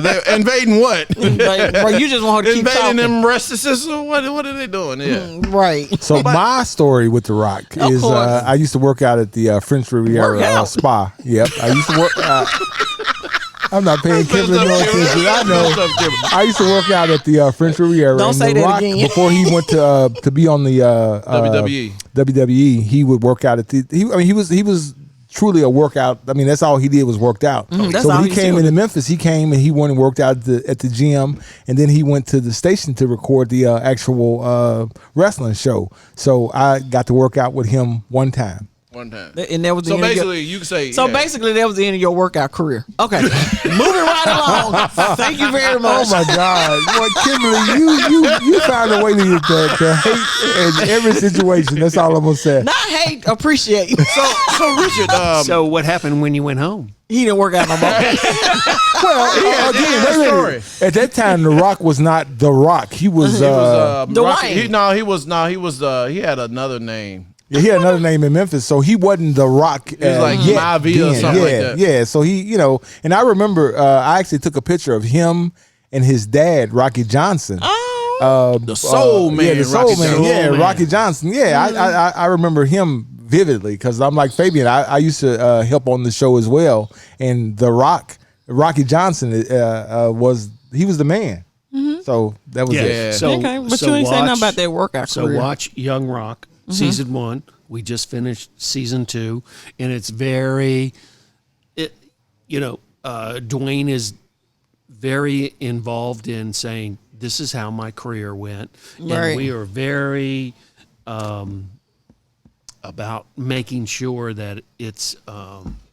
they're invading what? Bro, you just want her to keep Invading talking. them restices? What are they doing? Yeah. Right. So my story with The Rock is course. I used to work out at the French Riviera Work out. spa. Yep, I used to work. I'm not paying Kimberly no attention. I know. I used to work out at the French Riviera. Don't and say The that Rock, again. Before he went to be on the WWE, he would work out at the. He was truly a workout. I mean, that's all he did was worked out. That's so all when he he came did. into Memphis, he came and he went and worked out at the gym, and then he went to the station to record the actual wrestling show. So I got to work out with him one time. One time. And that was the So end of your- basically, you can say. So basically, that was the end of your workout career. Okay, moving right along. Thank you very much. Oh my God! Boy, Kimberly, you found a way to hate in every situation. That's all I'm gonna say. Not hate, appreciate. So Richard, so what happened when you went home? He didn't work out no more. Well, again, wait a minute. At that time, The Rock was not The Rock. He was. he was Dwayne. he had another name. Yeah, he had another name in Memphis, so he wasn't The Rock. He was like Mavi or something like that. Yeah. So he, and I remember I actually took a picture of him and his dad, Rocky Johnson. The Soul Man. Yeah, the Soul Rocky Man. Johnson. Yeah, Rocky Johnson. Yeah, I remember him vividly because I'm like Fabian. I used to help on the show as well, and The Rock, Rocky Johnson, was the man. So that was it. So, Okay, but you ain't saying nothing about that workout So career. watch Young Rock, season 1. We just finished season 2, and it's very, Dwayne is very involved in saying, this is how my career went. Right. And we are very about making sure that it's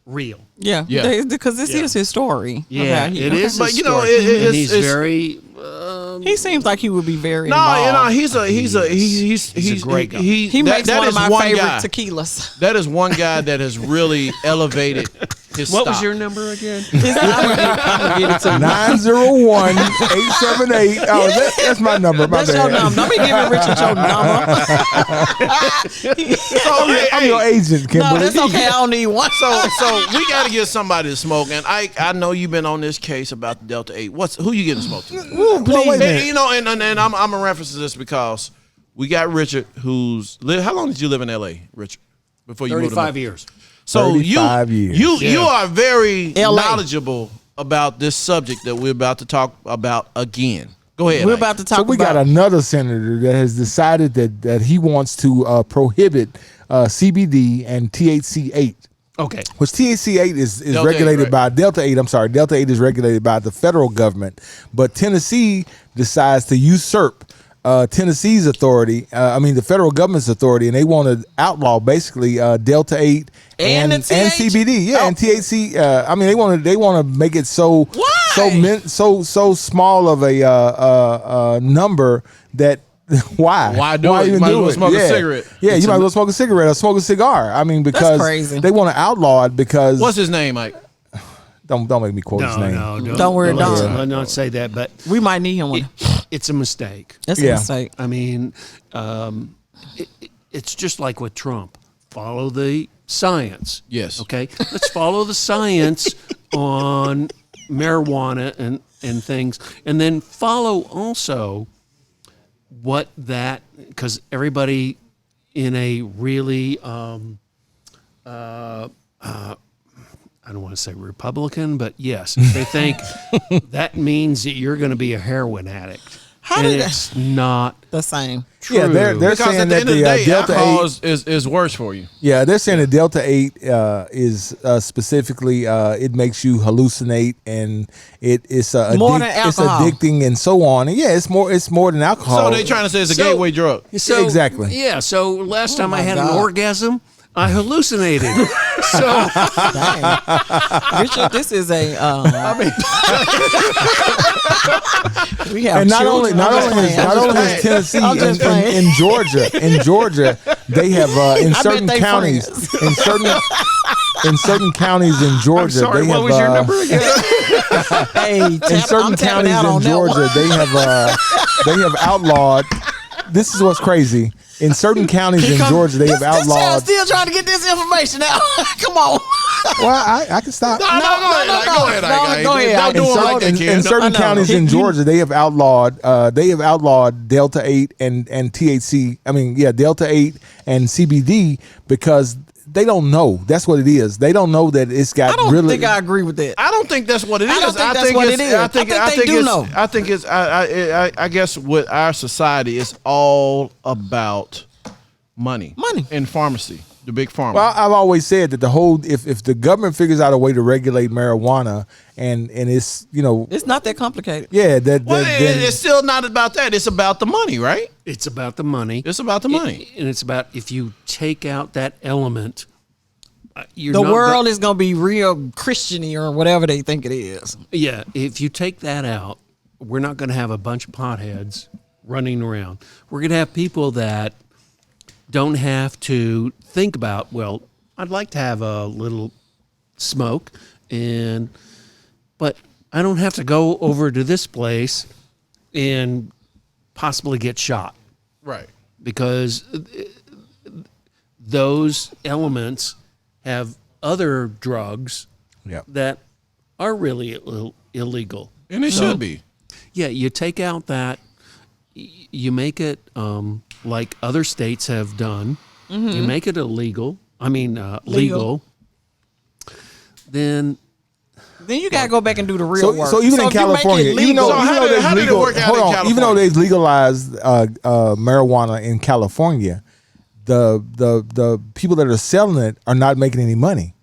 real. Yeah, Yeah. because this is his story. Yeah, about him. it is. But, his you know, story. it- and he's it's- very. He seems like he would be very No, involved. he's a great guy. He makes that one of is my one favorite guy. tequilas. That is one guy that has really elevated his What stock. was your number again? I'm gonna get it to you. 901-878. Oh, that's my number. My That's your bad. number. Let me give Richard your number. I'm your agent, Kimberly. No, that's okay. I don't need one. So we got to get somebody to smoke, and I know you've been on this case about the Delta 8. Who you getting smoked to? Well, wait a minute. You know, and I'm gonna reference this because we got Richard, how long did you live in L.A., Richard? Before you moved to 35 years. So 35 years. you are very LA. knowledgeable about this subject that we're about to talk about again. Go ahead. We're Ike. about to talk So we about got another senator that has decided that he wants to prohibit CBD and THC-8. Okay. Which THC-8 is Delta 8, regulated right. by Delta 8. I'm sorry, Delta 8 is regulated by the federal government, but Tennessee decides to usurp Tennessee's authority. The federal government's authority, and they want to outlaw basically Delta 8 And the TH? CBD. Yeah, and THC. They want to make it so Why? so small of a number that. Why do it? You even might as do well it? smoke a cigarette. Yeah, you might as well smoke a cigarette or smoke a cigar. Because crazy. they want to outlaw it because What's his name, Mike? don't make me quote his name. Don't worry, don't. Let's not say that, but We might need him one. it's a mistake. That's Yeah. a mistake. I mean, it's just like with Trump. Follow the science. Yes. Okay. Let's follow the science on marijuana and things, and then follow also what that, because everybody in a really I don't want to say Republican, but yes, they think that means that you're going to be a heroin addict. How and did it's not The same. true. Yeah, they're Because saying at the that end of the the day, Delta alcohol 8. is worse for you. Yeah, they're saying that Delta 8 is specifically it makes you hallucinate and it's More than it's alcohol. addicting and so on. And yeah, it's more than alcohol. So they trying to say it's a So- gateway drug. So, Exactly. Yeah. So last time I my had God. an orgasm, I hallucinated. So Dang. Richard, this is a. We have And not children. only is Tennessee I'm just playing. in Georgia, they have in certain they counties, friends. in certain counties in Georgia, I'm sorry, they what have was your number again? Hey, in certain counties in Georgia, they have outlawed. This is what's crazy. In certain counties in Georgia, they have This child outlawed. still trying to get this information out. Come on. Well, I can stop. Go ahead. Go ahead. Don't do it like that, kid. In certain counties in Georgia, they have outlawed. Delta 8 and THC. I mean, yeah, Delta 8 and CBD because they don't know. That's what it is. They don't know that it's got I don't really. think I agree with that. I don't think that's what it is. I don't think that's what it is. I think they do know. I think it's. I guess with our society, it's all about money. Money. And pharmacy, the big pharma. Well, I've always said that the whole if the government figures out a way to regulate marijuana and it's It's not that complicated. yeah well, then, it's still not about that. It's about the money, right? It's about the money. It's about the money. And it's about if you take out that element, you're The not world is going to be real Christian-y or whatever they think it is. Yeah, if you take that out, we're not going to have a bunch of potheads running around. We're going to have people that don't have to think about, well, I'd like to have a little smoke, but I don't have to go over to this place and possibly get shot. Right. Because those elements have other drugs Yeah. that are really illegal. And it should be. Yeah, you take out that, you make it like other states have done. You make it illegal. I mean, legal. Then you got to go back and do the real work. So even in if you make it California, even legal- though, So how they've did it legal, work out hold in on, California? even though they've legalized marijuana in California, the people that are selling it are not making any money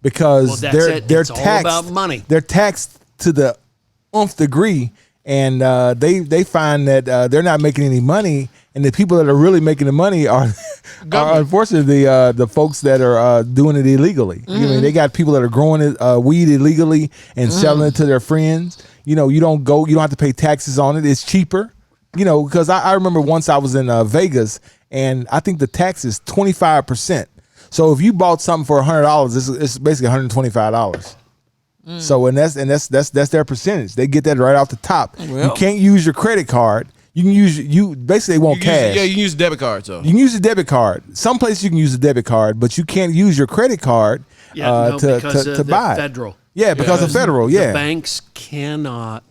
because Well, that's it. they're It's all taxed. about money. They're taxed to the nth degree, and they find that they're not making any money, and the people that are really making the money are unfortunately the folks that are doing it illegally. I mean, they got people that are growing it, weed illegally and selling it to their friends. You don't have to pay taxes on it. It's cheaper. Because I remember once I was in Vegas, and I think the tax is 25%. So if you bought something for $100, it's basically $125. So and that's their percentage. They get that right off the top. Well. You can't use your credit card. You can use basically they want cash. Yeah, you can use debit cards though. You can use a debit card. Some places you can use a debit card, but you can't use your credit card because to of buy. federal. Yeah, because of federal. Yeah, The banks cannot,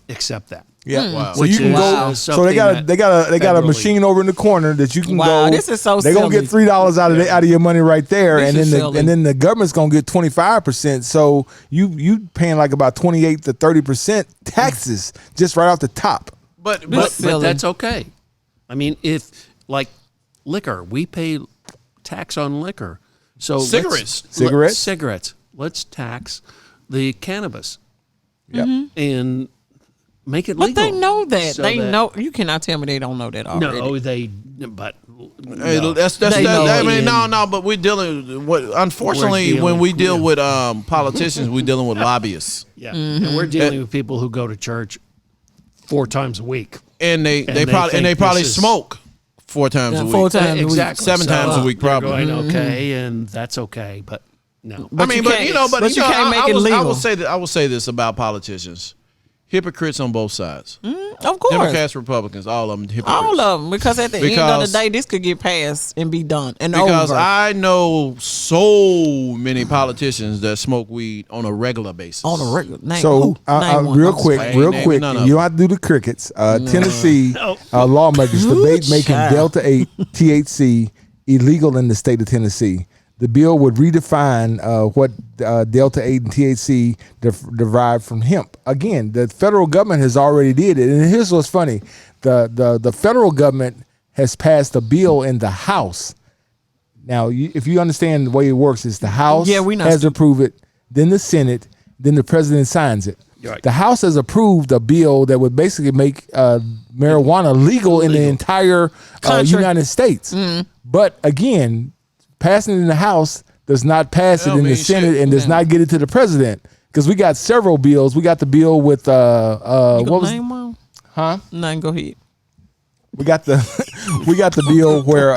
accept that. yeah. Wow. So you can go. So they got a machine over in the corner that you can Wow, go. this is so They're gonna get silly. $3 out of your money right there, This and is then silly. and then the government's gonna get 25%. So you paying like about 28 to 30% taxes just right off the top. But But silly. that's okay. I mean, if like liquor, we pay tax on liquor. So Cigarettes. Cigarettes? Let's tax the cannabis Yep. and make it But legal. they know that. So They know. You cannot tell me they don't know that already. No, but Hey, no. that's They know I mean, it. no, but we're dealing with. Unfortunately, We're when we deal dealing- with politicians, we're dealing with lobbyists, Yeah, and we're dealing with people who go to church 4 times a week. and they they probably think this is- smoke 4 times Yeah, a week. 4 times a week. Exactly. 7 times a week, they're probably. going, okay, and that's okay, but no. But you can't- but you can't make it I legal. will say that. I will say this about politicians: hypocrites on both sides. Of course. Democrats, Republicans, all of them hypocrites. All of them. Because at the end of Because- the day, this could get passed and be done and Because over. I know so many politicians that smoke weed on a regular basis. on a regular name. So Name one. real I'm quick, sorry. Ain't real naming quick, none of you don't have to do the crickets. Tennessee lawmakers debate making child. Delta 8 THC illegal in the state of Tennessee. The bill would redefine what Delta 8 and THC derived from hemp. Again, the federal government has already did it. And here's what's funny. The federal government has passed a bill in the House. Now, if you understand the way it works, it's the House Yeah, we not has stupid. approved it, then the Senate, then the president signs it. Right. The House has approved a bill that would basically make marijuana legal in the entire Country. United States. But again, passing it in the House does not pass it in the Senate and does not get it to the president. Because we got several bills. We got the bill with what was name one? Huh? None. Go ahead. We got the bill where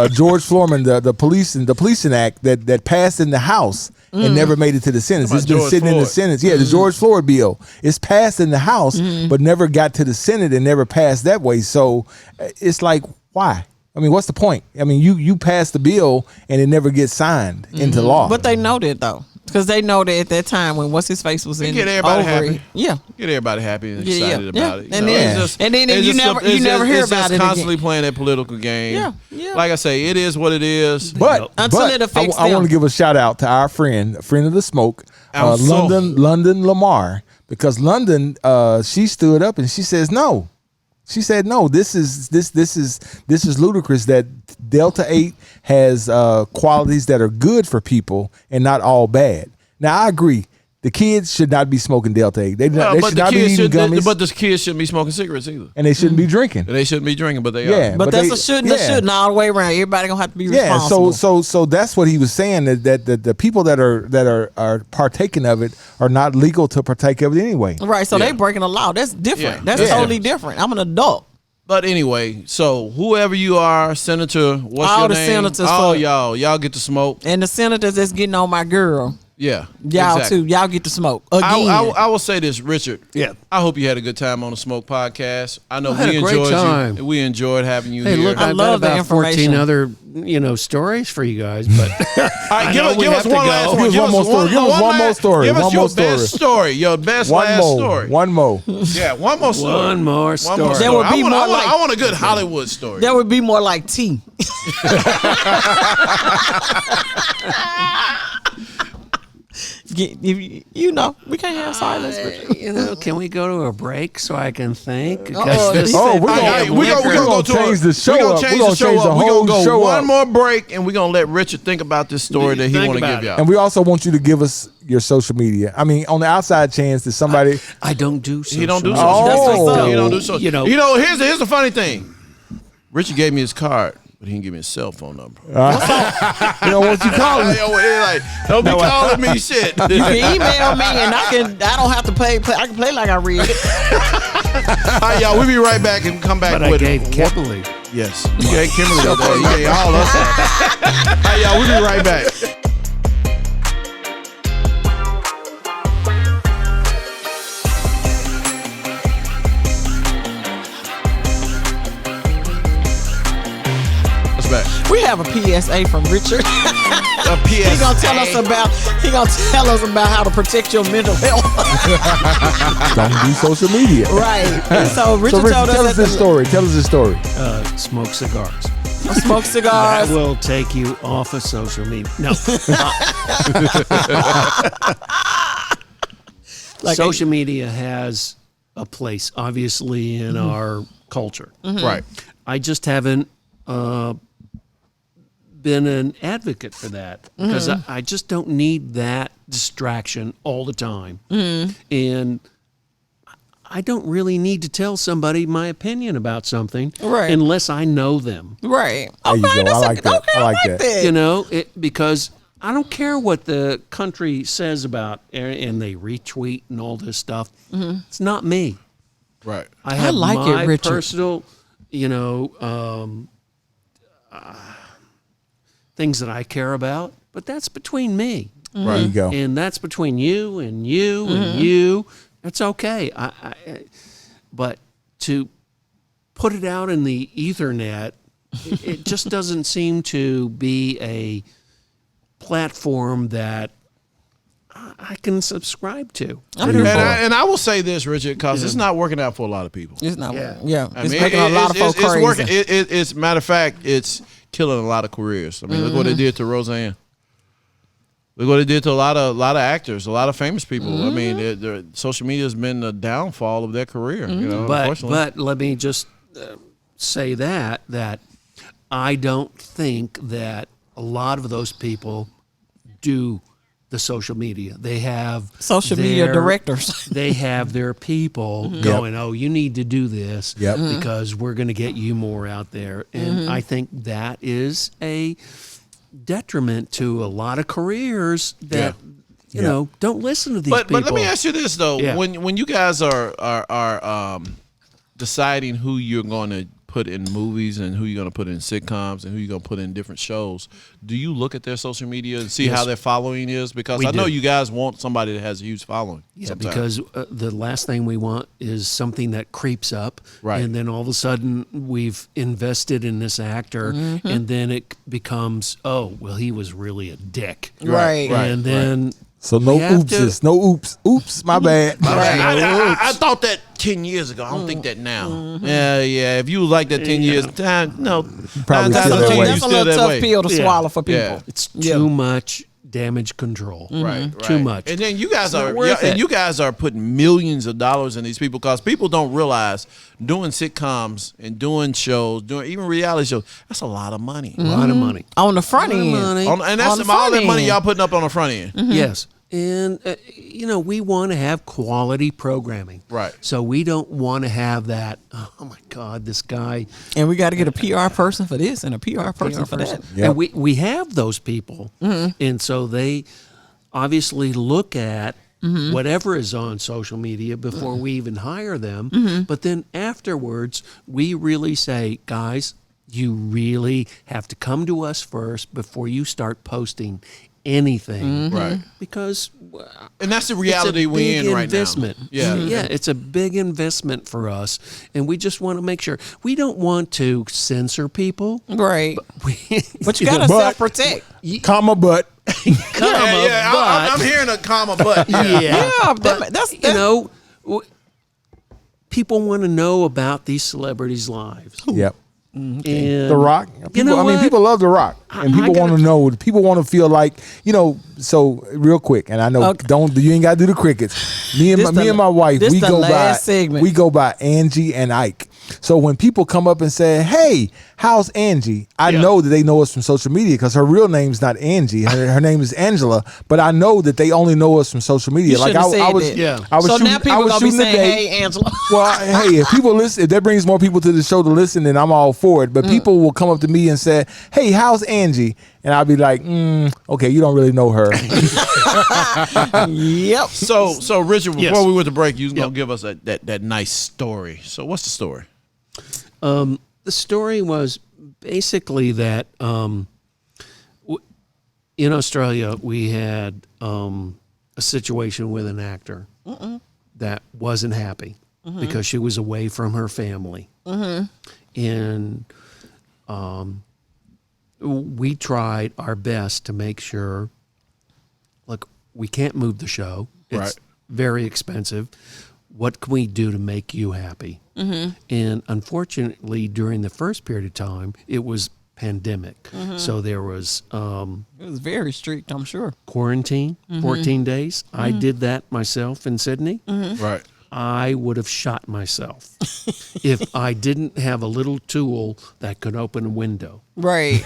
George Floorman, the policing act that passed in the House and never made it to the Senate. It's been sitting in the Senate. Yeah, the George Floyd bill. It's passed in the House, but never got to the Senate and never passed that way. So it's like, why? I mean, what's the point? I mean, you pass the bill and it never gets signed into law. But they know that though. Because they know that at that time when what's his face was in get everybody happy. Yeah. Get everybody happy and excited about it. And then you never hear about it constantly again. playing that political game. Yeah. Like I say, it is what it is. But until it affects I them. want to give a shout out to our friend of the smoke, London Lamar, because London, she stood up and she says no. She said no. This is ludicrous that Delta 8 has qualities that are good for people and not all bad. Now I agree. The kids should not be smoking Delta 8. They should not be eating gummies. But the kids shouldn't be smoking cigarettes either. And they shouldn't be drinking. And they shouldn't be drinking, but they Yeah. are. But that's a shouldn't, a shouldn't all the way around. Everybody gonna have to be responsible. So that's what he was saying, that the people that are partaking of it are not legal to partake of it anyway. Right, so they breaking the law. That's different. Yeah. That's totally different. I'm an adult. But anyway, so whoever you are, Senator, what's All your the name? senators All for- y'all get to smoke. And the senators that's getting on my girl. Yeah, Y'all exactly. too. Y'all get to smoke again. I will say this, Richard. Yeah. I hope you had a good time on the Smoke Podcast. I know I had we a great enjoyed time. you. We enjoyed having you Hey, here. look, I I've love got the about 14 information. other, stories for you guys, but All right, give us one last one. Give us one more story. Give us one more story. Give us One your more story. best story. Your best One last more. story. One more. Yeah, one more story. One more story. There would be I want a good Hollywood story. That would be more like tea. We can't have silence. Can we go to a break so I can think? Uh-oh, Because he said- we're gonna change the show up. We're gonna change the We're whole gonna go show one up. more break, and we're gonna let Richard think about this story that he Think want to about give it. y'all. And we also want you to give us your social media. I mean, on the outside chance that somebody I don't do social. He don't do media. social. That's what's up. He don't do social. You know, Here's the funny thing. Richard gave me his card, but he didn't give me his cell phone number. you know what you call it. Don't be calling me shit. You can email me and I don't have to play. I can play like I read it. All right, y'all. We'll be right back and come back but I with gave it. Kimberly. Yes, you gave Kimberly. You gave all us. All right, y'all. We'll be right back. Back. We have a PSA from Richard. A PSA. He gonna tell us about how to protect your mental health. Don't do social media. Right. And so Richard So Richard, told tell us us this story. Tell us this story. Smoke cigars. smoke cigars. That will take you off of social media. No. Social media has a place, obviously, in our culture. Right. I just haven't been an advocate for that because I just don't need that distraction all the time. And I don't really need to tell somebody my opinion about something unless I know them. Right. There you go. I like that. I like that. Because I don't care what the country says about and they retweet and all this stuff. It's not me. Right. I have like my it, Richard. personal, things that I care about, but that's between me. There you go. And that's between you and you and you. That's okay. But to put it out in the Ethernet, it just doesn't seem to be a platform that I can subscribe to. And I will say this, Richard, because it's not working out for a lot of people. It's not. Yeah. Yeah. I It's mean, making a lot of folks crazy. working. It's matter of fact, it's killing a lot of careers. I mean, look what it did to Roseanne. Look what it did to a lot of actors, a lot of famous people. I mean, social media has been the downfall of their career. You know, unfortunately. But let me just say that I don't think that a lot of those people do the social media. They have Social media directors. They have their people going, oh, you need to do this because we're going to get you more out there. And I think that is a detriment to a lot of careers that you know don't listen to these people. But let me ask you this though: Yeah. when you guys are deciding who you're going to put in movies and who you're going to put in sitcoms and who you're going to put in different shows, do you look at their social media and see how their following is? Because I know you guys want somebody that has a huge following. Yeah, sometimes. because the last thing we want is something that creeps up, Right. and then all of a sudden we've invested in this actor, and then it becomes, oh, well, he was really a dick, Right. and then So no we have to- oopses, no oops, my bad. I thought that 10 years ago. I don't think that now. Yeah. If you was like that 10 years, no, Probably nine times still out of that 10 way. you That's a still little that tough way. pill to Yeah. swallow for people. Yeah. it's too much damage control. Right. Too much. And then you guys not worth and it. you guys are putting millions of dollars in these people because people don't realize doing sitcoms and doing shows, doing even reality shows, that's a lot of money. A lot of money. On the front A lot of end. money. And that's On the all front that money end. y'all putting up on the front end. Yes. And, we want to have quality programming. Right. So we don't want to have that, oh, my God, this guy. And we got to get a PR person for this and a PR person for that. Yep. And we have those people. And so they obviously look at whatever is on social media before we even hire them. But then afterwards, we really say, guys, you really have to come to us first before you start posting anything. Right. Because And that's the reality it's a we big in right investment. now. Yeah. Yeah, it's a big investment for us, and we just want to make sure we don't want to censor people. Right. We, But you got to But- self-protect. Comma, but I'm hearing a comma, but yeah, Yeah, that's people want to know about these celebrities' lives. yep. And The Rock. People, know what? people love The Rock, and I people want gotta- to know. People want to feel like So real quick, and I know Okay. you ain't got to do the crickets. Me and my wife, this we the go by last segment. we go by Angie and Ike. So when people come up and say, "Hey, how's Angie?" I know that they know us from social media because her real name's not Angie. Her name is Angela. But I know that they only know us from social media. You shouldn't have said I was, that. Yeah. I was So shooting, now I people was going to be shooting the saying, day. hey, Angela. Well, hey, if people listen, if that brings more people to the show to listen, then I'm all for it. But people will come up to me and say, "Hey, how's Angie?" And I'll be like, "Okay, you don't really know her." Yep. So Richard, before Yes. we went to break, you was gonna give us that nice story. So what's the story? The story was basically that in Australia we had a situation with an actor that wasn't happy because she was away from her family, and we tried our best to make sure. Look, we can't move the show; it's Right. very expensive. What can we do to make you happy? And unfortunately, during the first period of time, it was pandemic. So there was It was very strict, I'm sure. quarantine, 14 days. I did that myself in Sydney. Right. I would have shot myself if I didn't have a little tool that could open a window. Right.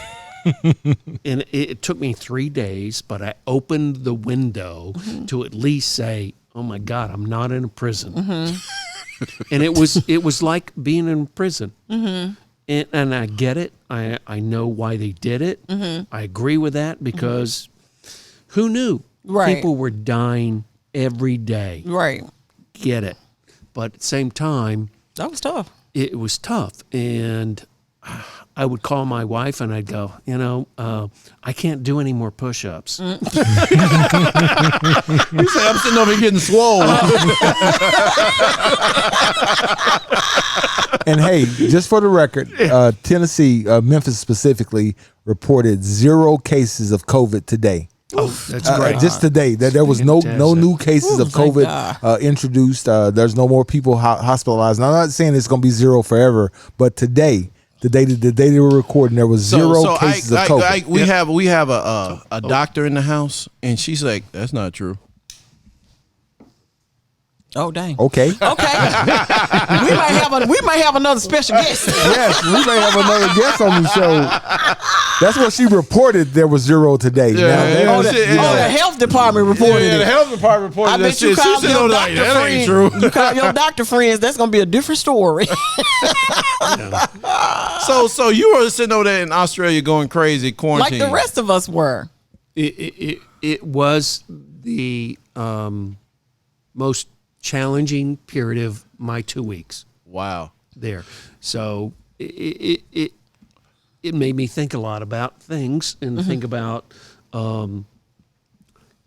And it took me 3 days, but I opened the window to at least say, "Oh my God, I'm not in a prison." And it was like being in prison. And I get it. I know why they did it. I agree with that because who knew? Right. People were dying every day. Right. Get it. But at the same time, That was tough. it was tough. And I would call my wife and I'd go, I can't do any more push-ups. You say I'm sitting over here getting swole. And hey, just for the record, Tennessee, Memphis specifically, reported 0 cases of COVID today. Oh, that's great. Just today, there was no new cases of thank COVID introduced. There's no more people hospitalized. Now, I'm not saying it's going to be 0 forever, but today, the day they were recording, there was 0 cases of COVID. We have a doctor in the house, and she's like, "That's not true." Oh dang. Okay. Okay. we might have another special guest. Yes, we may have another guest on the show. That's what she reported. There was 0 today. The health department reported it. The health department reported I that bet you shit. call She said, your "No, doctor that ain't friend. true." You call your doctor friends. That's gonna be a different story. So you were sitting over there in Australia going crazy, quarantine. Like the rest of us were. It was the most challenging period of my 2 weeks Wow. there. So it made me think a lot about things and think about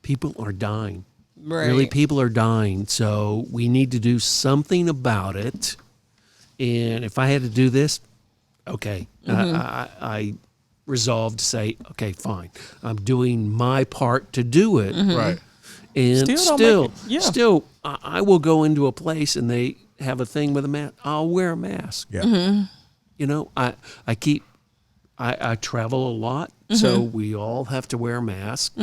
people are dying. Right. Really, people are dying. So we need to do something about it. And if I had to do this, okay, I resolved to say, okay, fine. I'm doing my part to do it. Right. And Still don't make it. still, I will go into a place and they have a thing with a mask. I'll wear a mask. Yeah. You know, I travel a lot, so we all have to wear a mask.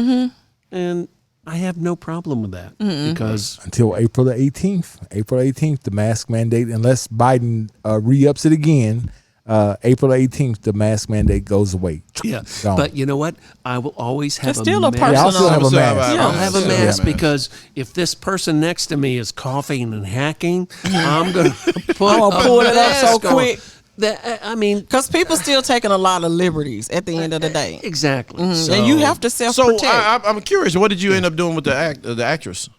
And I have no problem with that because Until April the 18th. April 18th, the mask mandate, unless Biden re-ups it again, April 18th, the mask mandate goes away. yeah. Gone. But you know what? I will always have There's still a mask. person Yeah, I'll still have a I'll mask. Yeah. I'll have a Yeah. mask Yeah. because if this person next to me is coughing and hacking, I'm going to pull it up so quick. I mean, Because people still taking a lot of liberties at the end of the day. exactly. So, And you have to self-protect. So I'm curious. What did you end up doing with the actress?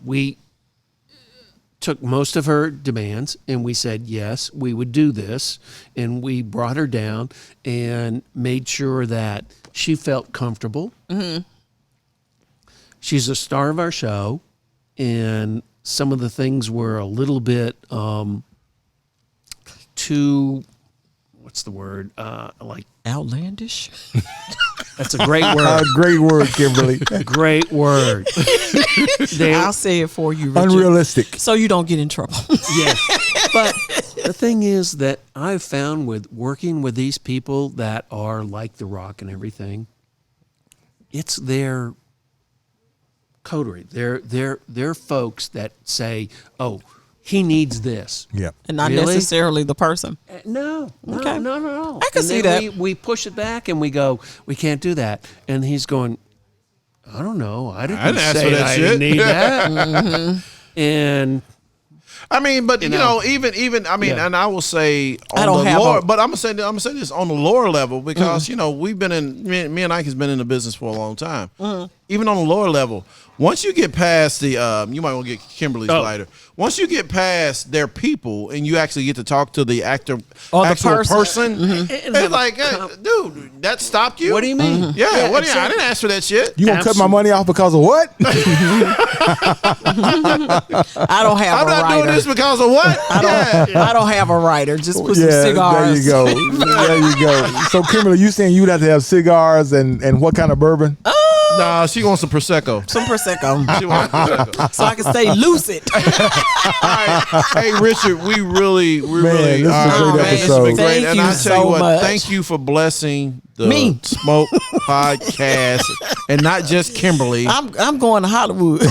we took most of her demands and we said, yes, we would do this. And we brought her down and made sure that she felt comfortable. She's a star of our show. And some of the things were a little bit too, what's the word? Like, Outlandish. that's a great word. Great word, Kimberly. Great word. I'll say it for you, Richard. Unrealistic. So you don't get in trouble. Yes. But the thing is that I've found with working with these people that are like The Rock and everything, it's their coterie. They're folks that say, oh, he needs this. Yeah. And not Really? necessarily the person. No. Okay. No. I can see that. We push it back and we go, we can't do that. And he's going, I don't know. I didn't ask say for that I shit." didn't need that. And I mean, but you know, even I mean, Yeah. and I will say on I don't the have lower, a- but I'm gonna say this on the lower level because you know we've been in me and Ike has been in the business for a long time. Even on the lower level, once you get past the, you might want to get Kimberly's lighter. Once you get past their people and you actually get to talk to the actual person, it's like, hey, dude, that stopped you. what do you mean? Yeah, what do you? I didn't ask for that shit. You gonna cut my money off because of what? I don't have I'm a not writer. doing this because of what? I don't have a writer. Just put some Yeah, cigars. there you go. There you go. So, Kimberly, you saying you'd have to have cigars and what kind of bourbon? Nah, she wants some Prosecco. Some Prosecco. She wants Prosecco. So I can stay lucid. All right. Hey, Richard, we really, this really, is a great this has episode. been great. Thank And you I tell so you what, much. thank you for blessing the Me. Smoke Podcast, and not just Kimberly. I'm going to Hollywood.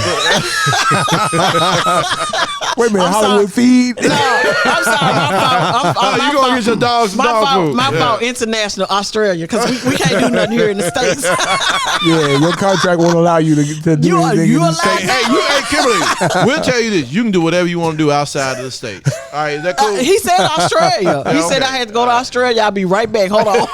Wait a minute, I'm Hollywood sorry. Feed? No, I'm sorry. My fault. You gonna get your dogs some My dog fault. food? My Yeah. fault. International Australia because we can't do nothing here in the States. Yeah, your contract won't allow you to do You are- anything you in the allowed- States. Hey, Kimberly, we'll tell you this: you can do whatever you want to do outside of the states. All right, is that cool? He said Australia. He said okay. I had to go to Australia. I'll be right back. Hold on.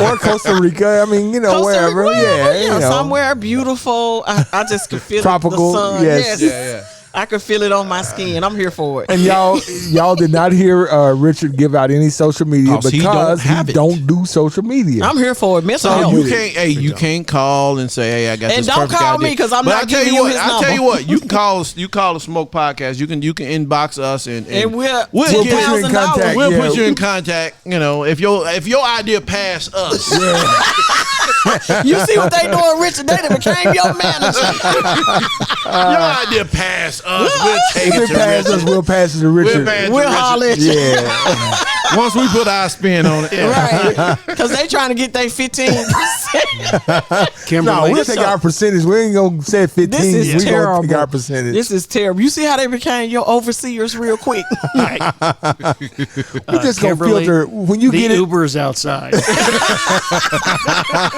Or Costa Rica. I mean, you know, Costa Rica, wherever. wherever, Yeah, you know. somewhere beautiful. I just could feel Tropical, the sun. yes. Yeah. I could feel it on my skin. I'm here for it. And y'all did not hear Richard give out any social media 'Cause he because don't have he it. don't do social media. I'm here for it. Mental So health. you can't, you can't call and say, "Hey, I got And this." don't perfect call idea. me 'cause I'm But not I'll tell giving you you what, his I'll tell number. you what. You can call us. You call the Smoke Podcast. You can inbox us and we'll We'll get put you in $1,000. contact. We'll Yeah. put you in contact. You know, if your idea passed us, You see what they doing, Richard? They done became your manager. your idea passed us. We'll take If it it to passes us, Richard. we'll pass it to Richard. pass it to We'll Richard. holler at you. Yeah. Once we put our spin on it. Right. Because they trying to get their 15%. Kimberly, No, we'll take our percentage. We ain't gonna say 15. This is we terrible. gonna take our percentage. This is terrible. You see how they became your overseers real quick? we just gonna Kimberly, filter when you the get it. Uber's outside. All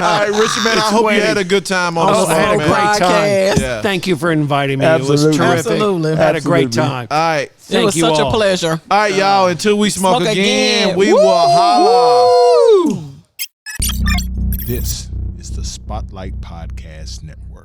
right, Richard, man, I hope you had a good time on Oh, this I had a one, man. great time. Podcast. Yeah. Thank you for inviting me. It Absolutely. was terrific. Absolutely. Had a great Absolutely. time. All right. Thank it was you such all. a pleasure. All right, y'all. Until we smoke Smoke again, again. we Woo! will holla. Woo! This is the Spotlight Podcast Network.